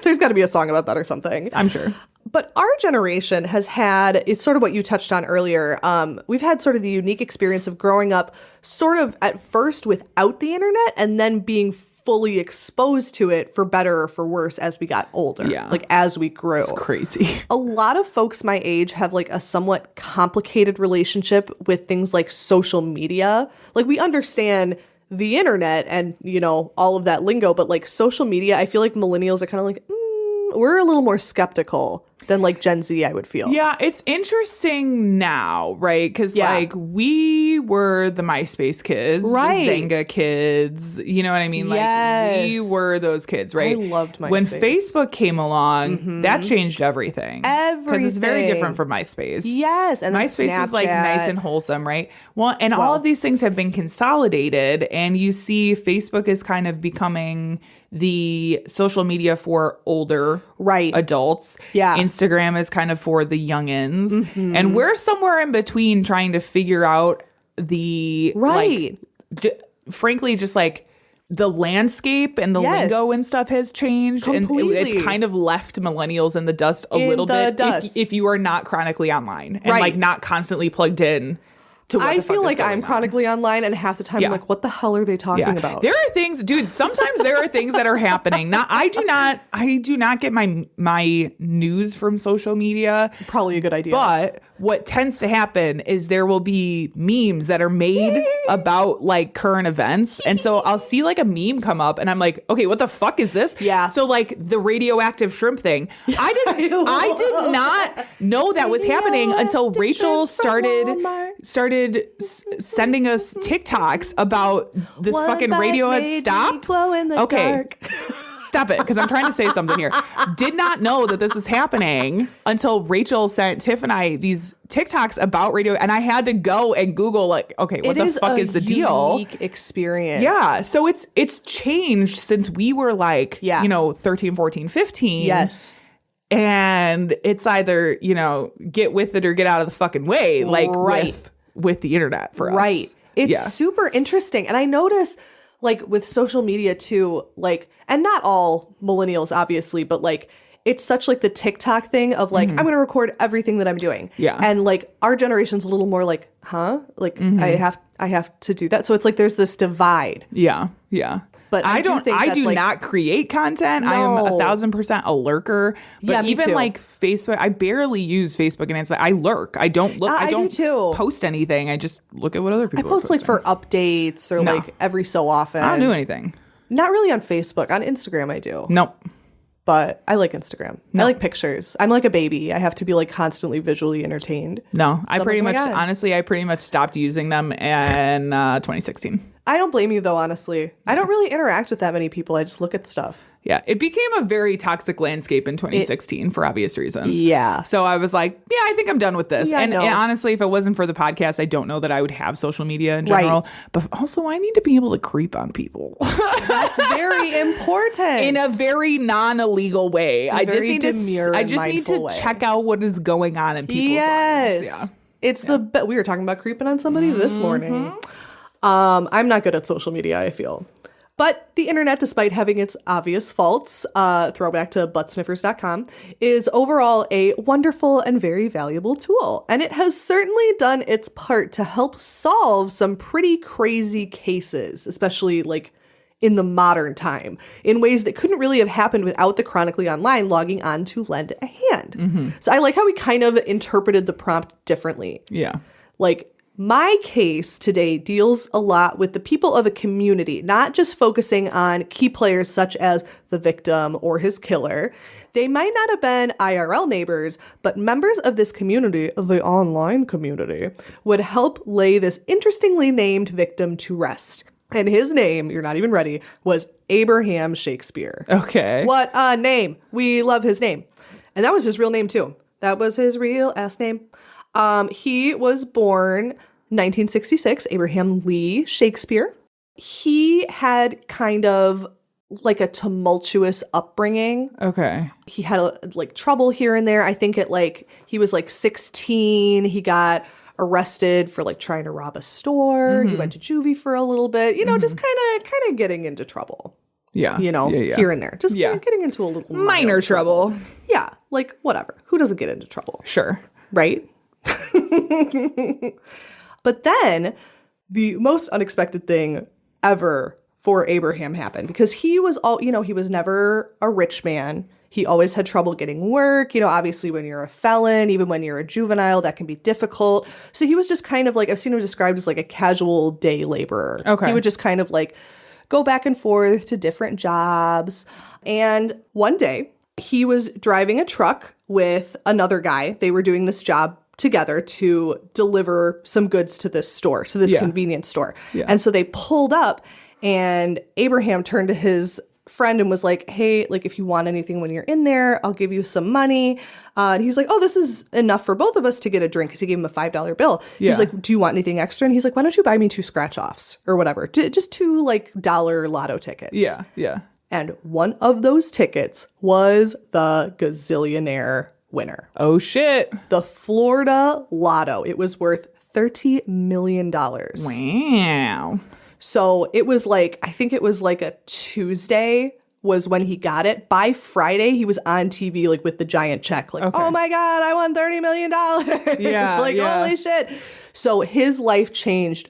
There's got to be a song about that or something. I'm sure. But our generation has had, it's sort of what you touched on earlier. We've had sort of the unique experience of growing up sort of at first without the internet and then being fully exposed to it for better or for worse as we got older. Yeah. Like as we grew. It's crazy. A lot of folks my age have like a somewhat complicated relationship with things like social media. Like we understand the internet and, you know, all of that lingo, but like social media, I feel like millennials are kind of like, we're a little more skeptical than like Gen Z, I would feel. Yeah, it's interesting now, right? Because Yeah. like we were the MySpace kids, Right. the Zynga kids. You know what I mean? Like we Yes. were those kids, right? I loved When MySpace. Facebook came along, that changed everything. Because it's very Everything. different from MySpace. Yes, and then MySpace was like Snapchat. nice and wholesome, right? Well, and all Well. of these things have been consolidated, and you see Facebook is kind of becoming the social media for older Right. adults. Yeah. Instagram is kind of for the youngins. And we're somewhere in between trying to figure out the Right. frankly, just like the landscape and the Yes. lingo and stuff has changed. And Completely. it's kind of left millennials in the dust a In little the bit dust. if you are not chronically online and Right. like not constantly plugged in to what I the fuck feel is like going I'm on. chronically online, and half the time Yeah. I'm like, what the hell are they talking about? There are things, dude. Sometimes there are things that are happening. I do not get my news from social media. Probably a good idea. But what tends to happen is there will be memes that are made about like current events. And so I'll see like a meme come up and I'm like, okay, what the fuck is this? Yeah. So like the radioactive shrimp thing. I did not know that was happening until Radioactive Rachel shrimp from Walmart. started sending us TikToks about this One fucking bite radio had made me stopped. glow in the Okay. dark. Stop it, because I'm trying to say something here. Did not know that this was happening until Rachel sent Tiff and I these TikToks about radio, and I had to go and Google like, okay, what the fuck is the deal? Unique experience. Yeah, so it's changed since we were like, Yeah. 13, 14, 15. Yes. And it's either, get with it or get out of the fucking way, like Right. with the internet for us. Right. It's Yeah. super interesting. And I notice like with social media too, like, and not all millennials obviously, but like it's such like the TikTok thing of like, I'm going to record everything that I'm doing. Mm-hmm. Yeah. And like our generation's a little more like, huh? Like Mm-hmm. I have to do that. So it's like there's this divide. Yeah, yeah. But I do think I that's, do like- not create content. I am No. 1,000% a lurker. But Yeah, me even too. like Facebook, I barely use Facebook, and it's like I lurk. I don't look. I I do don't too. post anything. I just look at what other I people. post are like for updates or No. like every so often. I don't do anything. Not really on Facebook. On Instagram I do. Nope. But I like Instagram. I like pictures. I'm like a baby. I have to be like constantly visually entertained. No, I I'm pretty like, oh much, my God. honestly, I pretty much stopped using them in 2016. I don't blame you though, honestly. I don't really interact with that many people. I just look at stuff. Yeah, it became a very toxic landscape in 2016 for obvious reasons. Yeah. So I was like, yeah, I think I'm done with this. Yeah, and no. honestly, if it wasn't for the podcast, I don't know that I would have social media in general. Right. But also, I need to be able to creep on people That's very important. in a very non-illegal way. I just very need demure I and just need to mindful way. check out what is going on in people's yes. lives. Yeah. It's we were talking about creeping on somebody this morning. I'm not good at social media, I feel. But the internet, despite having its obvious faults, throwback to buttsniffers.com, is overall a wonderful and very valuable tool. And it has certainly done its part to help solve some pretty crazy cases, especially like in the modern time, in ways that couldn't really have happened without the chronically online logging on to lend a hand. So I like how we kind of interpreted the prompt differently. Yeah. Like, My case today deals a lot with the people of a community, not just focusing on key players such as the victim or his killer. They might not have been IRL neighbors, but members of this community, the online community, would help lay this interestingly named victim to rest. And his name, you're not even ready, was Abraham Shakespeare. Okay. What a name. We love his name. And that was his real name too. That was his real ass name. He was born 1966, Abraham Lee Shakespeare. He had kind of like a tumultuous upbringing. Okay. He had like trouble here and there. I think he was like 16. He got arrested for like trying to rob a store. He went to juvie for a little bit, just kind of getting into trouble. Yeah. Here and there. Just kinda getting into a little Minor trouble. Yeah. Like whatever. Who doesn't get into trouble? Sure. Right? But then the most unexpected thing ever for Abraham happened because he was he was never a rich man. He always had trouble getting work. Obviously when you're a felon, even when you're a juvenile, that can be difficult. So he was just kind of like, I've seen him described as like a casual day laborer. Okay. He would just kind of like go back and forth to different jobs. And one day he was driving a truck with another guy. They were doing this job together to deliver some goods to this store, to this convenience store. Yeah. And so they pulled up and Abraham turned to his friend and was like, hey, like if you want anything when you're in there, I'll give you some money. And he's like, oh, this is enough for both of us to get a drink because he gave him a $5 bill. Yeah. He's like, do you want anything extra? And he's like, why don't you buy me 2 scratch-offs or whatever? Just 2 like dollar lotto tickets. Yeah, yeah. And one of those tickets was the gazillionaire winner. Oh, shit. The Florida Lotto. It was worth $30 million. Wow. So it was like, I think it was like a Tuesday was when he got it. By Friday, he was on TV like with the giant check. Like, oh my God, I won $30 million. Yeah, like, holy shit. So his life changed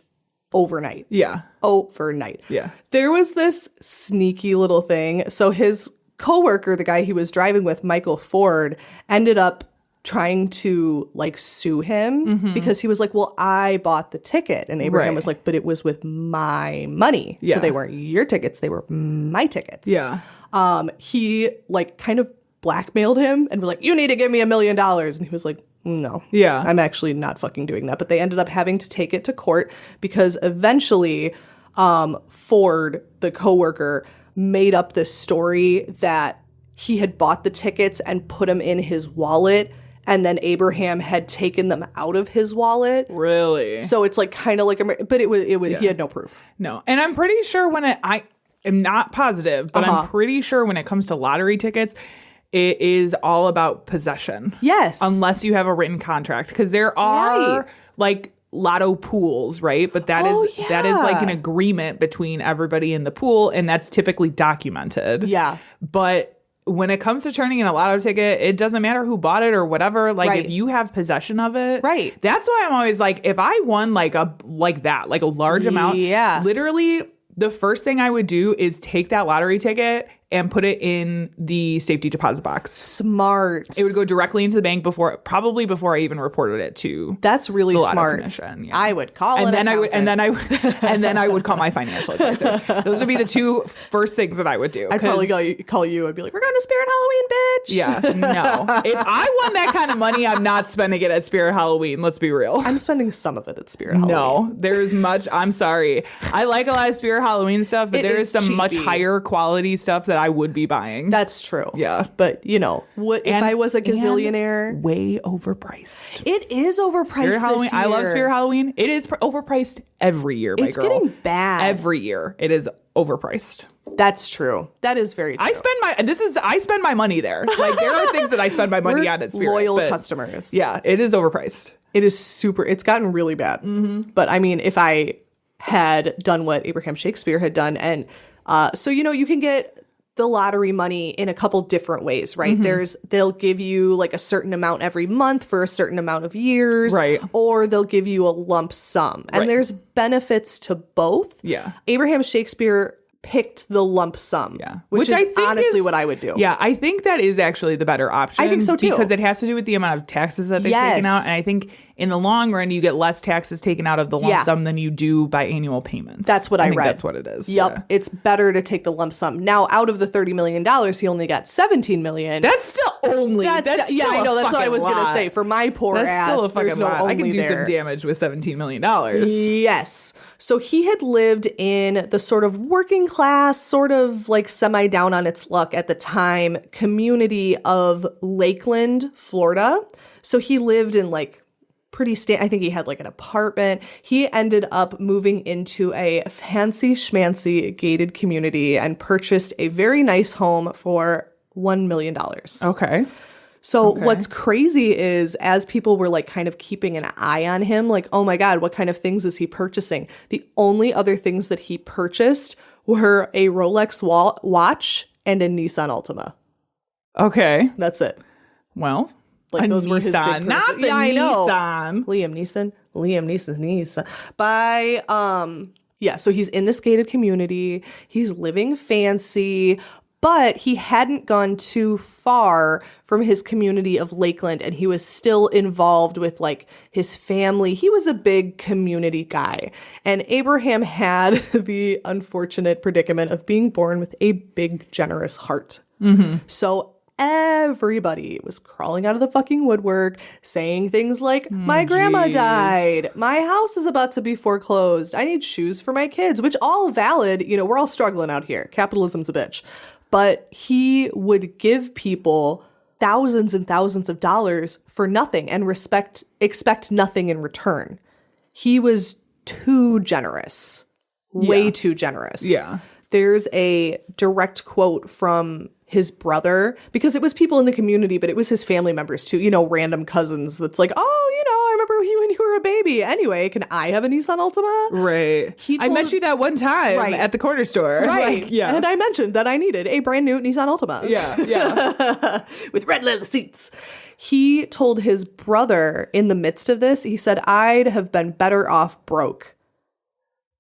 overnight. Yeah. Overnight. Yeah. There was this sneaky little thing. So his coworker, the guy he was driving with, Michael Ford, ended up trying to like sue him because he was like, well, I bought the ticket. And Abraham was like, but it was with my money. Yeah. So they weren't your tickets. They were my tickets. Yeah. He like kind of blackmailed him and was like, you need to give me $1 million. And he was like, no. Yeah. I'm actually not fucking doing that. But they ended up having to take it to court because eventually Ford, the coworker, made up this story that he had bought the tickets and put them in his wallet. And then Abraham had taken them out of his wallet. Really? So it's like kind of like, but it was he had no proof. No. And I'm pretty sure I am not positive, but I'm pretty sure when it comes to lottery tickets, it is all about possession. Yes. Unless you have a written contract. Because there are like lotto pools, right? But that is like an agreement between everybody in the pool. And that's typically documented. Yeah. But when it comes to turning in a lotto ticket, it doesn't matter who bought it or whatever. Like if you have possession of it, right? That's why I'm always like, if I won like a large amount, literally the first thing I would do is take that lottery ticket and put it in the safety deposit box. Smart. It would go directly into the bank before I even reported it to. That's really the Lotto smart. Commission. Yeah. I would call and then I would call my financial advisor. Those would be the 2 first things that I would do. I'd probably call you and be like, we're going to Spirit Halloween, bitch. Yeah, no. If I won that kind of money, I'm not spending it at Spirit Halloween. Let's be real. I'm spending some of it at Spirit Halloween. No, there's much. I'm sorry. I like a lot of Spirit Halloween stuff, but there is some cheapy. much higher quality stuff that I would be buying. That's true. Yeah. But, if I was a gazillionaire? Way overpriced. It is overpriced Spirit Halloween. this year. I love Spirit Halloween. It is overpriced every year, my girl. It's getting bad. Every year. It is overpriced. That's true. That is very true. I spend my money there. Like there are things that I spend my money on at Spirit. Loyal customers. Yeah, it is overpriced. It is it's gotten really bad. Mm-hmm. But I mean, if I had done what Abraham Shakespeare had done, and so you can get the lottery money in a couple different ways, right? Mm-hmm. They'll give you like a certain amount every month for a certain amount of years, right? Or they'll give you a lump sum, and there's benefits to both. Yeah, Abraham Shakespeare picked the lump sum, which is I think honestly what I would do. Yeah, I think that is actually the better option. I think so too, because it has to do with the amount of taxes that they've taken out, and I think in the long run, you get less taxes taken out of the lump Yeah. sum than you do by annual payments. That's what I think read. That's what it is. Yep. Yeah. It's better to take the lump sum. Now, out of the $30 million, he only got $17 million. That's still only. That's yeah, still I know. a That's what I fucking was going to lot. say. For my poor That's ass, still a there's fucking no lot. only I can do there. some damage with $17 million. Yes. So he had lived in the sort of working class, sort of like semi down on its luck at the time, community of Lakeland, Florida. So he lived in like I think he had like an apartment. He ended up moving into a fancy schmancy gated community and purchased a very nice home for $1 million. Okay. So what's crazy is as people were like kind of keeping an eye on him, like, oh my God, what kind of things is he purchasing? The only other things that he purchased were a Rolex watch and a Nissan Altima. Okay. That's it. Well, Like a those were his big Nissan, not purchases. the Yeah, I know. Nissan. Liam Neeson's niece. So he's in this gated community. He's living fancy, but he hadn't gone too far from his community of Lakeland, and he was still involved with like his family. He was a big community guy. And Abraham had the unfortunate predicament of being born with a big, generous heart. So everybody was crawling out of the fucking woodwork, saying things like, my grandma died. My house is about to be foreclosed. I need shoes for my kids, which all valid. You know, we're all struggling out here. Capitalism's a bitch. But he would give people thousands and thousands of dollars for nothing and expect nothing in return. He was too generous. Way too generous. Yeah. There's a direct quote from his brother, because it was people in the community, but it was his family members too, you know, random cousins that's like, oh, you know, I remember you when you were a baby. Anyway, can I have a Nissan Altima? Right. I met you that one time at the corner store. Right. Like, yeah. And I mentioned that I needed a brand new Nissan Altima. Yeah. With red leather seats. He told his brother in the midst of this, he said, I'd have been better off broke.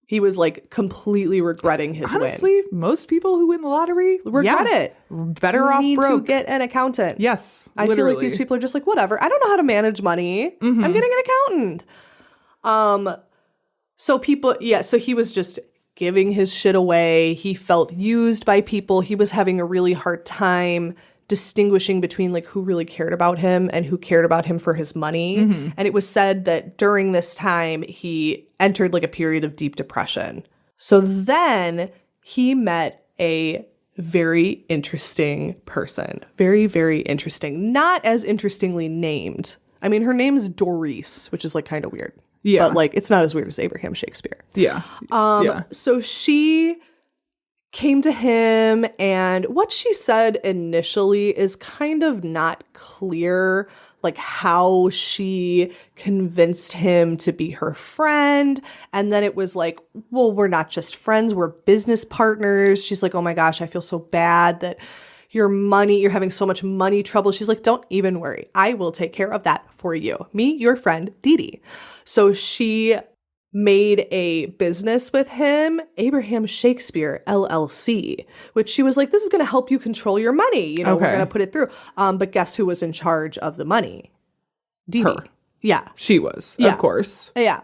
He was like completely regretting his Honestly, win. most people who win the lottery Regret it. Better off need broke. to get an accountant. Yes, I feel like these people are just like, whatever. I don't know how to manage money. I'm getting an accountant. So he was just giving his shit away. He felt used by people. He was having a really hard time distinguishing between like who really cared about him and who cared about him for his money. And it was said that during this time he entered like a period of deep depression. So then he met a very interesting person. Very, very interesting. Not as interestingly named. I mean, her name is Doris, which is like kind of weird. Yeah. But like it's not as weird as Abraham Shakespeare. Yeah. So she came to him, and what she said initially is kind of not clear, like how she convinced him to be her friend. And then it was like, well, we're not just friends, we're business partners. She's like, oh my gosh, I feel so bad that you're having so much money trouble. She's like, don't even worry. I will take care of that for you. Me, your friend, Dee Dee. So she made a business with him, Abraham Shakespeare LLC, which she was like, this is going to help you control your money. You know, we're going to put it through. But guess who was in charge of the money? Dee Dee. Her. Yeah. She was, Yeah. of course. Yeah.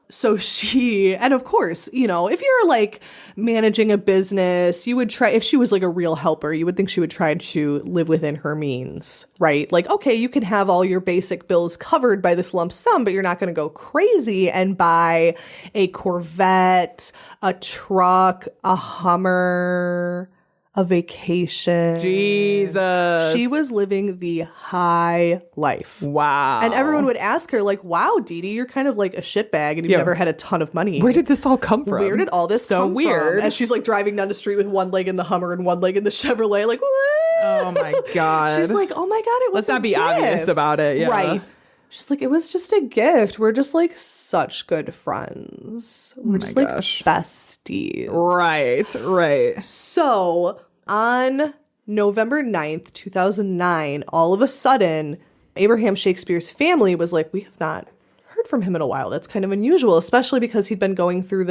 So and of course, you know, if you're like managing a business, you would try, if she was like a real helper, you would think she would try to live within her means, right? Like, okay, you can have all your basic bills covered by this lump sum, but you're not going to go crazy and buy a Corvette, a truck, a Hummer, a vacation. Jesus. She was living the high life. Wow. And everyone would ask her, like, wow, Dee Dee, you're kind of like a shitbag and you've never had a ton of money. Where did this all come from? Where did all this so come weird. from? And she's like driving down the street with one leg in the Hummer and one leg in the Chevrolet, like, what? Oh my God. She's like, oh my God, it was Let's not be obvious about it. Yeah. Right. She's like, it was just a gift. We're just like such good friends. We're just like gosh. besties. Right. So on November 9th, 2009, all of a sudden, Abraham Shakespeare's family was like, we have not heard from him in a while. That's kind of unusual, especially because he'd been going through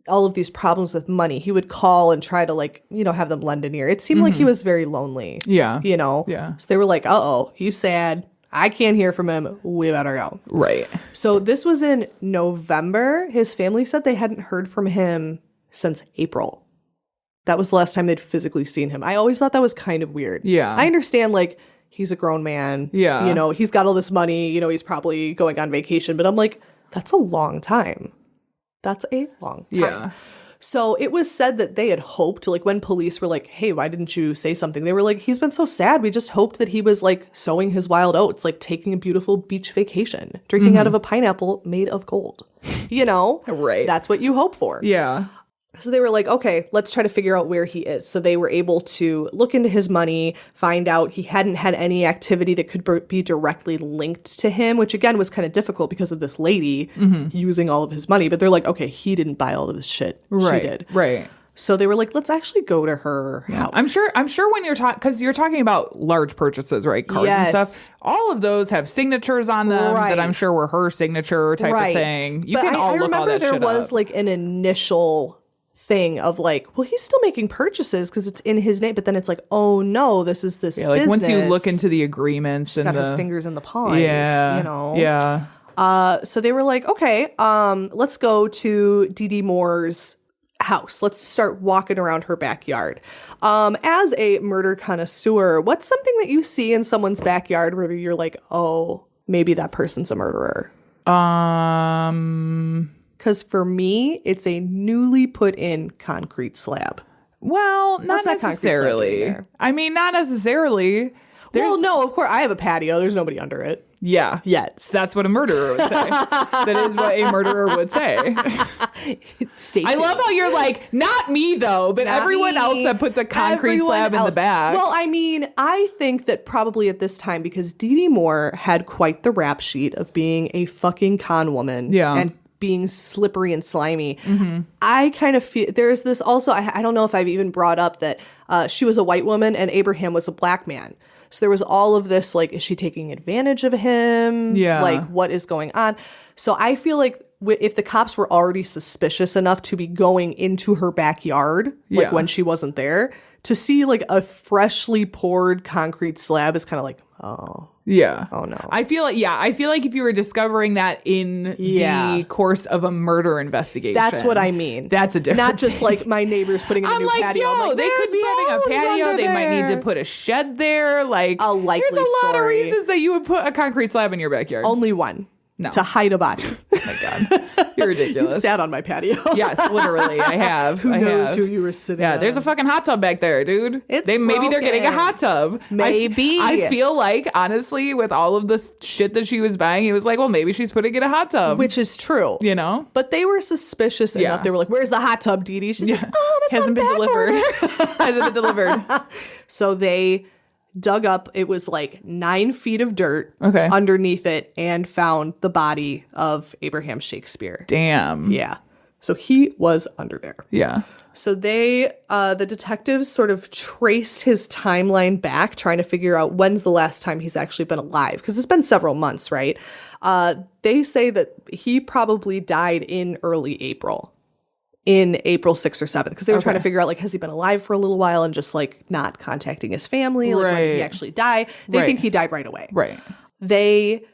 all of these problems with money. He would call and try to like, you know, have them lend an ear. It seemed like he was very lonely. Yeah. You know? Yeah. So they were like, uh-oh, he's sad. I can't hear from him. We better go. Right. So this was in November. His family said they hadn't heard from him since April. That was the last time they'd physically seen him. I always thought that was kind of weird. Yeah. I understand, like, he's a grown man. Yeah. You know, he's got all this money. You know, he's probably going on vacation. But I'm like, that's a long time. That's a long time. Yeah. So it was said that they had hoped, like, when police were like, hey, why didn't you say something? They were like, he's been so sad. We just hoped that he was, like, sowing his wild oats, like taking a beautiful beach vacation, drinking out of a pineapple made of gold. You know? Right. That's what you hope for. Yeah. So they were like, okay, let's try to figure out where he is. So they were able to look into his money, find out he hadn't had any activity that could be directly linked to him, which again was kind of difficult because of this lady using all of his money. But they're like, okay, he didn't buy all of his shit. Right. She did. Right. So they were like, let's actually go to her house. I'm sure when you're talking, because you're talking about large purchases, right? Cars and stuff. All of those have signatures on them that I'm sure were her signature type of thing. You but can all look all that shit up. I remember there was like an initial thing of like, well, he's still making purchases because it's in his name, but then it's like, oh no, this is this like business. once you look into the agreements she's and got her fingers in the pies, you know. Yeah. So they were like, okay, let's go to Dee Dee Moore's house. Let's start walking around her backyard. As a murder connoisseur, what's something that you see in someone's backyard where you're like, oh, maybe that person's a murderer? Because for me, it's a newly put in concrete slab. Well, not necessarily. I mean, not necessarily. Well, no, of course, I have a patio. There's nobody under it. Yeah. Yet. So that's what a murderer would say. That is what a murderer would say. Stay tuned. I love how you're like, not me though, but Not everyone me. else that puts a concrete Everyone slab in else. the back. Well, I mean, I think that probably at this time, because Dee Dee Moore had quite the rap sheet of being a fucking con woman. Yeah. And being slippery and slimy. I kind of feel there's this also, I don't know if I've even brought up that she was a white woman and Abraham was a black man. So there was all of this, like, is she taking advantage of him? Yeah. Like, what is going on? So I feel like if the cops were already suspicious enough to be going into her backyard, like Yeah. when she wasn't there, to see like a freshly poured concrete slab is kind of like, oh. Yeah. Oh no. I feel like if you were discovering that in the course of a murder investigation. That's what I mean. That's a different Not just thing. like my neighbors putting in a I'm new like, patio. yo, I'm like, they could be having a patio. They might need to put a shed there. Like, A likely there's a lot of story. reasons that you would put a concrete slab in your backyard. Only one. No. To hide a body. Oh my God. You're You ridiculous. sat on my patio. Yes, literally. I have. Who I knows have. who you were sitting Yeah, on. there's a fucking hot tub back there, dude. Maybe they're getting a hot tub. Maybe. I feel like, honestly, with all of this shit that she was buying, it was like, well, maybe she's putting in a hot tub. Which is true. You know? But they were suspicious enough. They were like, where's the hot tub, Dee Dee? She's like, oh, that's Hasn't on been back delivered. order. Hasn't been delivered. So they dug up, it was like 9 feet of dirt underneath it and found the body of Abraham Shakespeare. Damn. Yeah. So he was under there. Yeah. So the detectives sort of traced his timeline back, trying to figure out when's the last time he's actually been alive. Because it's been several months, right? They say that he probably died in early April. In April 6th or 7th. Because they were trying to figure out, like, has he been alive for a little while and just, like, not contacting his family? Like, when did he actually die? They think he died right away. Right. They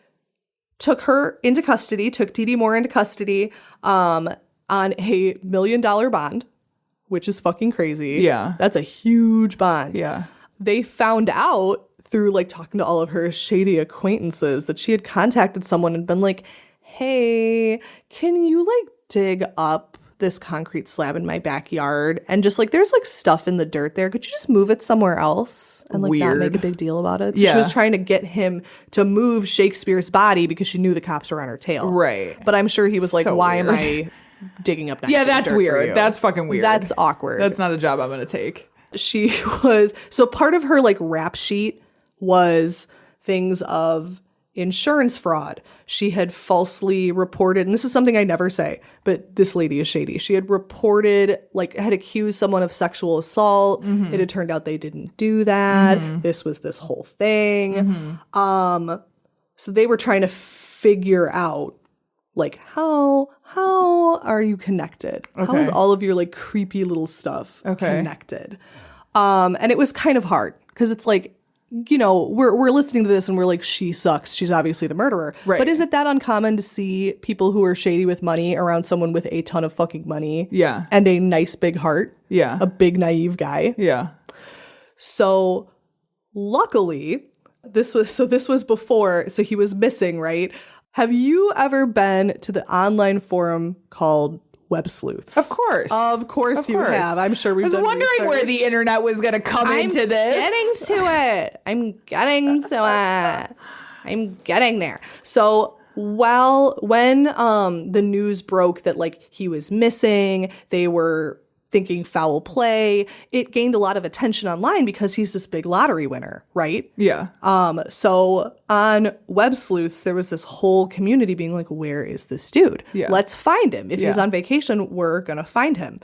took her into custody, took Dee Dee Moore into custody on a $1 million bond, which is fucking crazy. Yeah. That's a huge bond. Yeah. They found out through like talking to all of her shady acquaintances that she had contacted someone and been like, hey, can you like dig up this concrete slab in my backyard? And just like, there's like stuff in the dirt there. Could you just move it somewhere else and like not make a big deal about it? So she was trying to get him to move Shakespeare's body because she knew the cops were on her tail. Right. But I'm sure he was like, So why weird. am I digging up? Yeah, dirt that's for weird. you? That's fucking weird. That's awkward. That's not a job I'm going to take. She was, so part of her like rap sheet was things of insurance fraud. She had falsely reported, and this is something I never say, but this lady is shady. She had reported, like, had accused someone of sexual assault. It had turned out they didn't do that. This was this whole thing. So they were trying to figure out, like, how are you connected? How is all of your like creepy little stuff connected? And it was kind of hard because it's like, you know, we're listening to this and we're like, she sucks. She's obviously the murderer. Right. But is it that uncommon to see people who are shady with money around someone with a ton of fucking money? Yeah. And a nice big heart? Yeah. A big naive guy? Yeah. So luckily, this was before, so he was missing, right? Have you ever been to the online forum called Web Sleuths? Of course. Of course you have. I'm sure we've I was done wondering where research. the internet was going to come into this. I'm getting to it. I'm getting there. So when the news broke that like he was missing, they were thinking foul play, it gained a lot of attention online because he's this big lottery winner, right? Yeah. So on Web Sleuths, there was this whole community being like, where is this dude? Yeah. Let's find him. If he's Yeah. on vacation, we're going to find him.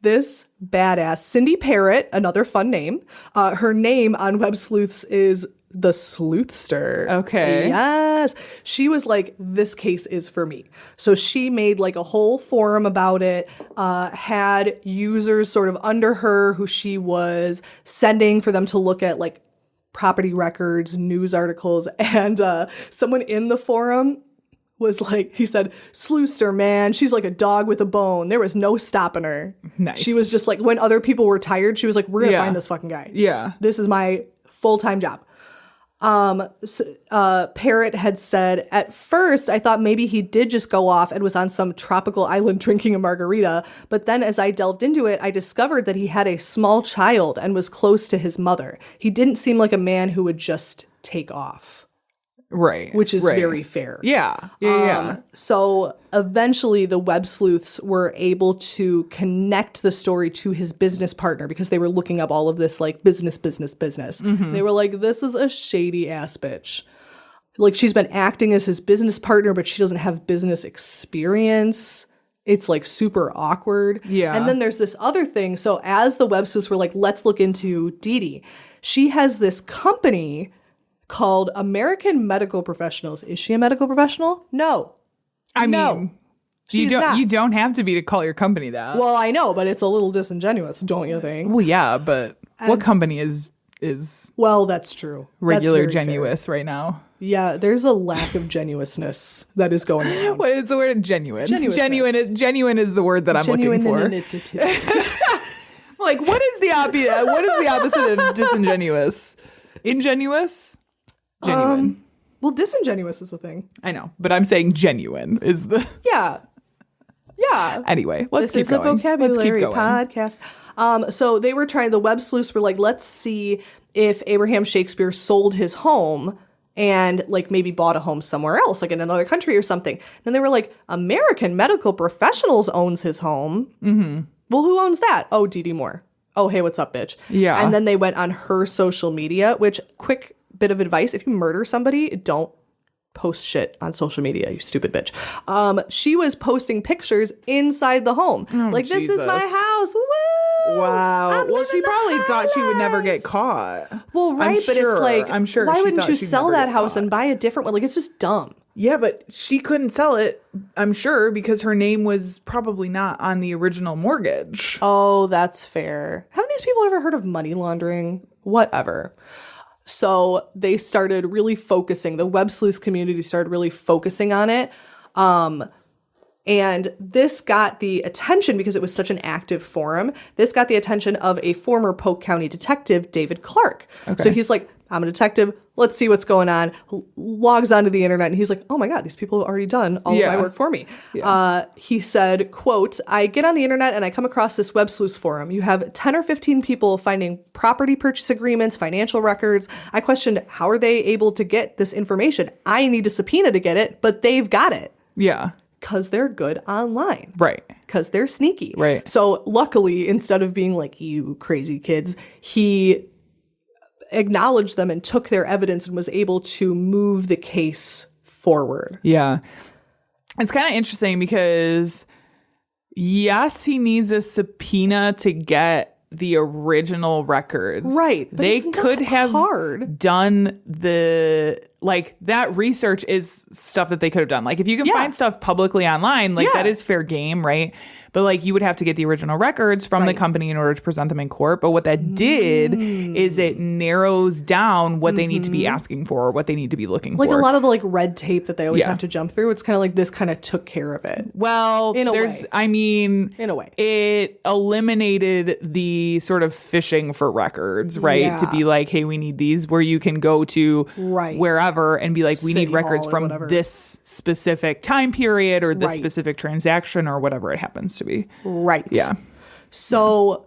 This badass, Cindy Parrott, another fun name, her name on Web Sleuths is the Sleuthster. Okay. Yes. She was like, this case is for me. So she made like a whole forum about it, had users sort of under her who she was sending for them to look at like property records, news articles, and someone in the forum was like, he said, Sleuthster, man, she's like a dog with a bone. There was no stopping her. Nice. She was just like, when other people were tired, she was like, we're going to Yeah. find this fucking guy. Yeah. This is my full-time job. Parrott had said, at first, I thought maybe he did just go off and was on some tropical island drinking a margarita. But then as I delved into it, I discovered that he had a small child and was close to his mother. He didn't seem like a man who would just take off. Right. Which is right. very fair. Yeah. Yeah. So eventually the Web Sleuths were able to connect the story to his business partner because they were looking up all of this like business. Mm-hmm. They were like, this is a shady ass bitch. Like she's been acting as his business partner, but she doesn't have business experience. It's like super awkward. Yeah. And then there's this other thing. So as the Web Sleuths were like, let's look into Dee Dee. She has this company called American Medical Professionals. Is she a medical professional? No. I No. mean, She's not. you don't have to be to call your company that. Well, I know, but it's a little disingenuous, don't you think? Well, yeah, but what company is Well, that's true. regular That's very fair. genuous right now? Yeah, there's a lack of genuineness that is going on. What is the word? Genuine. Genuineness. Genuine is the word that I'm looking for. Like, what is the opposite of disingenuous? Ingenuous? Genuine. Well, disingenuous is a thing. I know, but I'm saying genuine is the. Yeah. Yeah. Anyway, let's This keep is going. a vocabulary Let's keep going. podcast. So they were trying, the Web Sleuths were like, let's see if Abraham Shakespeare sold his home and like maybe bought a home somewhere else, like in another country or something. Then they were like, American Medical Professionals owns his home. Mm-hmm. Well, who owns that? Oh, Dee Dee Moore. Oh, hey, what's up, bitch? Yeah. And then they went on her social media, which, quick bit of advice, if you murder somebody, don't post shit on social media, you stupid bitch. She was posting pictures inside the home. Like, this is my Jesus. house. Woo! Wow. I'm Well, living she the probably thought she would high never life. get caught. Well, right, but it's like, I'm sure. why she wouldn't thought you she'd sell never that get house caught. and buy a different one? Like, it's just dumb. Yeah, but she couldn't sell it, I'm sure, because her name was probably not on the original mortgage. Oh, that's fair. Haven't these people ever heard of money laundering? Whatever. So they started really focusing, the Web Sleuths community started really focusing on it. And this got the attention, because it was such an active forum, this got the attention of a former Polk County detective, David Clark. So he's like, I'm a detective. Let's see what's going on. Logs onto the internet, and he's like, oh my God, these people have already done all of my work for me. He said, quote, I get on the internet and I come across this Web Sleuths forum. You have 10 or 15 people finding property purchase agreements, financial records. I questioned, how are they able to get this information? I need a subpoena to get it, but they've got it. Yeah. Because they're good online. Right. Because they're sneaky. Right. So luckily, instead of being like, you crazy kids, he acknowledged them and took their evidence and was able to move the case forward. Yeah. It's kind of interesting because, yes, he needs a subpoena to get the original records. Right. But They it's not could have hard. done the like that research is stuff that they could have done. Like if you can find stuff publicly online, like that is fair game, right? But like you would have to get the original records from the company in order to present them in court. But what that did is it narrows down what they need to be asking for, what they need to be looking Like for. a lot of the like red tape that they always have to jump through. It's kind of like this kind of took care of it. Well, in a way. In a way. It eliminated the sort of fishing for records, right? Yeah. To be like, hey, we need these, where you can go to wherever and be like, we City need records Hall or from whatever. this specific time period or this specific transaction or whatever it happens to be. Right. Yeah. So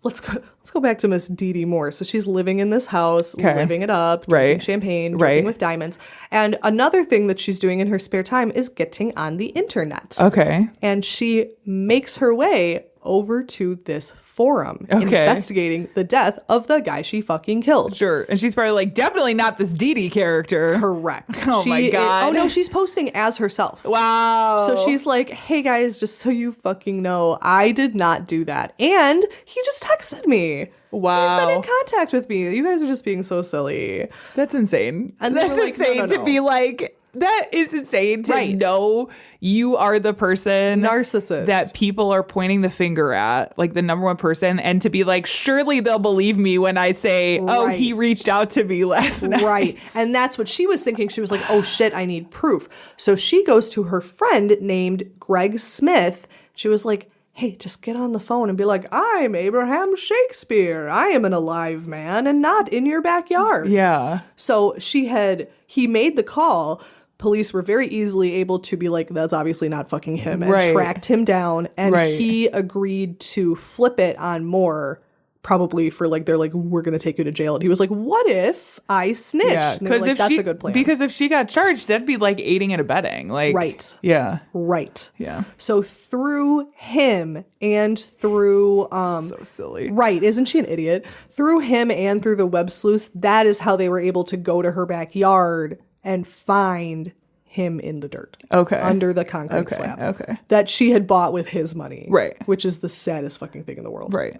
let's go back to Miss Dee Dee Moore. So she's living in this house, living it up, drinking champagne, drinking with diamonds. And another thing that she's doing in her spare time is getting on the internet. Okay. And she makes her way over to this forum investigating the death of the guy she fucking killed. Sure. And she's probably like, definitely not this Dee Dee character. Correct. Oh my God. Oh no, she's posting as herself. Wow. So she's like, hey guys, just so you fucking know, I did not do that. And he just texted me. Wow. He's been in contact with me. You guys are just being so silly. That's insane. And they that's were like, insane no. to be like, that is insane to know you are the person narcissist that people are pointing the finger at, like the number one person, and to be like, surely they'll believe me when I say, oh, he reached out to me last night. Right. And that's what she was thinking. She was like, oh shit, I need proof. So she goes to her friend named Greg Smith. She was like, hey, just get on the phone and be like, I'm Abraham Shakespeare. I am an alive man and not in your backyard. Yeah. So he made the call. Police were very easily able to be like, that's obviously not fucking him, and tracked him down. And he agreed to flip it on Moore, probably for like, they're like, we're going to take you to jail. And he was like, what if I snitched? Yeah, because like, that's a good plan. Because if she got charged, that'd be like aiding and abetting. Like, right. Yeah. Right. Yeah. So through him and through so silly. Right. Isn't she an idiot? Through him and through the web sleuths, that is how they were able to go to her backyard and find him in the dirt. Okay. Under the concrete slab. Okay. That she had bought with his money. Right. Which is the saddest fucking thing in the world. Right.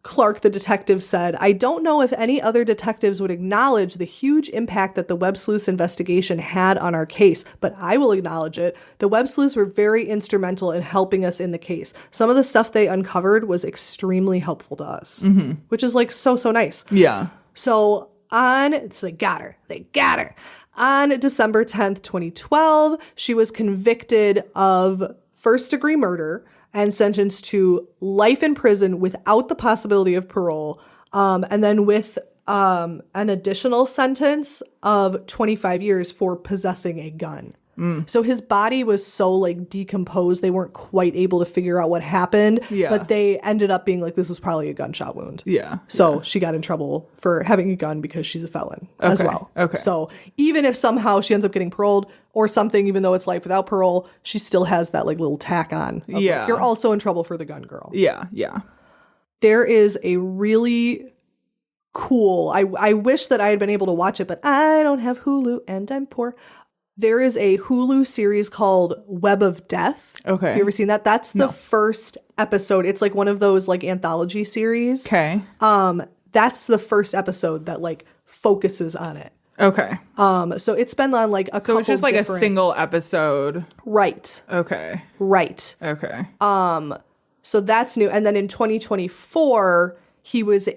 Clark, the detective, said, I don't know if any other detectives would acknowledge the huge impact that the web sleuths investigation had on our case, but I will acknowledge it. The web sleuths were very instrumental in helping us in the case. Some of the stuff they uncovered was extremely helpful to us, which is like so nice. Yeah. So they got her. On December 10th, 2012, she was convicted of first-degree murder and sentenced to life in prison without the possibility of parole, and then with an additional sentence of 25 years for possessing a gun. So his body was so like decomposed, they weren't quite able to figure out what happened, but they ended up being like, this was probably a gunshot wound. Yeah. So she got in trouble for having a gun because she's a felon as well. Okay. So even if somehow she ends up getting paroled or something, even though it's life without parole, she still has that like little tack on. Of, like, you're also in trouble for the gun girl. Yeah. Yeah. There is a really cool, I wish that I had been able to watch it, but I don't have Hulu and I'm poor. There is a Hulu series called Web of Death. Okay. Have you ever seen that? That's the first episode. It's like one of those like anthology series. Okay. That's the first episode that like focuses on it. Okay. So it's been on like a couple. So it's just like a different... single episode. Right. Okay. Right. Okay. So that's new. And then in 2024, his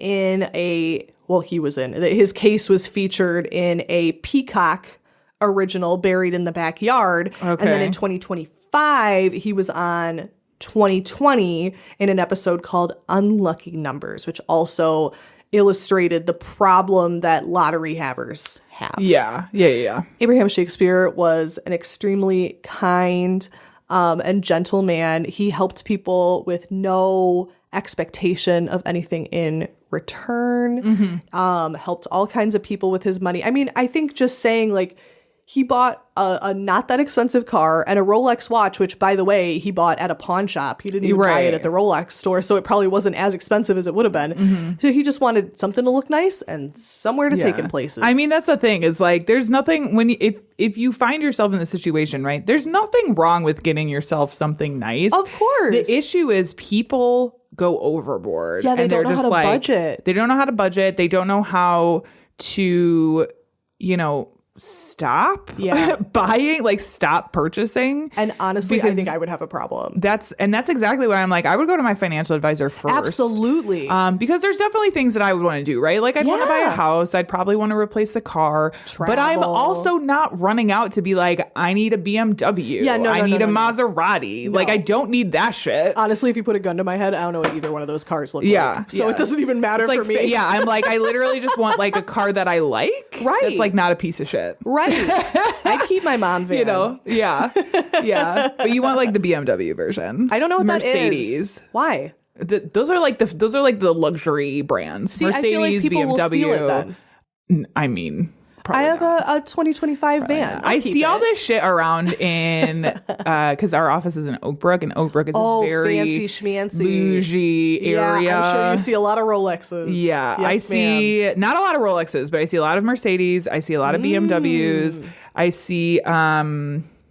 case was featured in a Peacock original, Buried in the Backyard. Okay. And then in 2025, he was on 2020 in an episode called Unlucky Numbers, which also illustrated the problem that lottery havers have. Yeah. Abraham Shakespeare was an extremely kind and gentle man. He helped people with no expectation of anything in return. Helped all kinds of people with his money. I mean, I think just saying like, he bought a not that expensive car and a Rolex watch, which, by the way, he bought at a pawn shop. He didn't even buy it at the Rolex store, so it probably wasn't as expensive as it would have been. So he just wanted something to look nice and somewhere to take him places. I mean, that's the thing is like, there's nothing if you find yourself in the situation, right? There's nothing wrong with getting yourself something nice. Of course. The issue is people go overboard. Yeah, they and don't know just how to budget. They don't know how to budget. They don't know how to stop Yeah. buying, like stop purchasing. And honestly, I Because think I would have a problem. That's exactly why I'm like, I would go to my financial advisor first. Absolutely. Because there's definitely things that I would want to do, right? Like I'd want to buy a Yeah. house. I'd probably want to replace the car. But I'm Travel. also not running out to be like, I need a BMW. Yeah, no, I no, need no, a no, no. Maserati. Like I don't need that shit. Honestly, if you put a gun to my head, I don't know what either one of those cars look Yeah, like. So yeah. it doesn't even matter It's like, for me. yeah, I'm like, I literally just want like a car that I like. Right. That's like not a piece of shit. Right. I keep my mom van. Yeah. Yeah. But you want like the BMW version. I don't know what Mercedes. that is. Why? Those are like the luxury brands. See, Mercedes, I feel like people BMW. will steal it then. I mean, I probably have not. a 2025 van. I see all this shit around in because our office is in Oak Brook, and Oak Brook is a very fancy schmancy bougie area. Yeah, I'm sure you see a lot of Rolexes. Yeah, Yes, I see not a lot of Rolexes, but I see a lot of Mercedes. I see a lot of BMWs. I see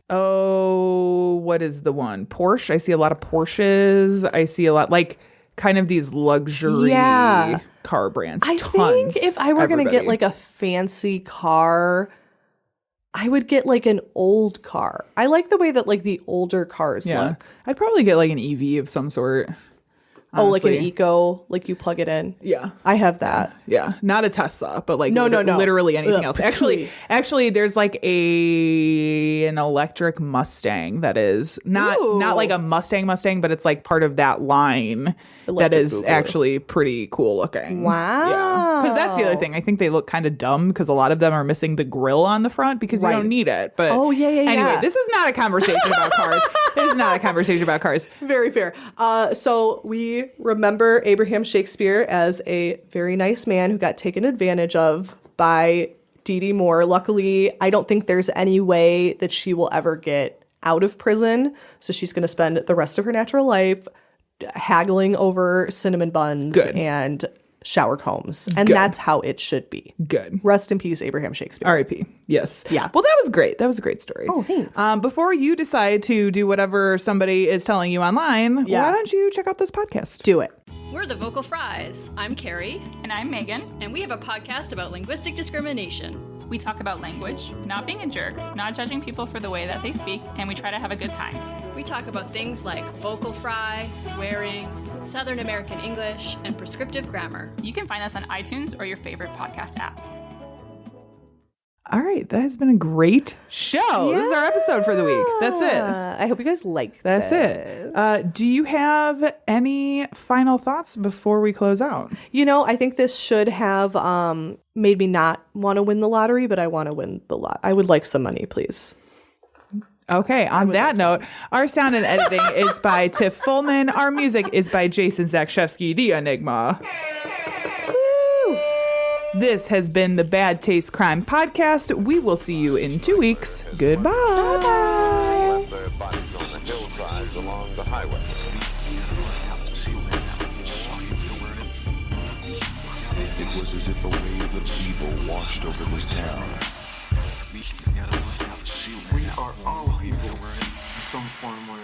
what is the one? Porsche. I see a lot of Porsches. I see a lot like kind of these luxury car brands. I Tons. think if I were going to get Everybody. like a fancy car, I would get like an old car. I like the way that like the older cars look. I'd probably get like an EV of some sort. Oh, like an honestly. eco, like you plug it in. Yeah. I have that. Yeah, not a Tesla, but like No. literally anything Ugh, else. patooey. Actually, there's like an electric Mustang that is not like a Mustang, but it's like part of that line that Electric is boogaloo. actually pretty cool looking. Wow. Because that's the other thing. I think they look kind of dumb because a lot of them are missing the grill on the front because you Right. don't need it. But Oh, yeah. Anyway, this is not a conversation about cars. This is not a conversation about cars. Very fair. So we remember Abraham Shakespeare as a very nice man who got taken advantage of by Dee Dee Moore. Luckily, I don't think there's any way that she will ever get out of prison. So she's going to spend the rest of her natural life haggling over cinnamon buns Good. and shower combs. And Good. that's how it should be. Good. Rest in peace, Abraham Shakespeare. R.I.P. Yes. Yeah. Well, that was great. That was a great story. Oh, thanks. Before you decide to do whatever somebody is telling you online, Yeah. why don't you check out this podcast? Do it. We're the Vocal Fries. I'm Carrie. And I'm Megan. And we have a podcast about linguistic discrimination. We talk about language, not being a jerk, not judging people for the way that they speak, and we try to have a good time. We talk about things like vocal fry, swearing, Southern American English, and prescriptive grammar. You can find us on iTunes or your favorite podcast app. All right. That has been a great show. This is our episode for the week. That's it. I hope you guys liked That's it. Do you have any final thoughts before we close out? You know, I think this should have made me not want to win the lottery, but I want to win the lot. I would like some money, please. Okay, on that note, our sound and editing is by Tiff Fullman. Our music is by Jason Zakshevsky, the Enigma. This has been the Bad Taste Crime Podcast. We will see you in 2 weeks. Goodbye. Left their bodies on the hillsides along the highway. It was as if a wave of evil washed over this town. We are all evil in some form or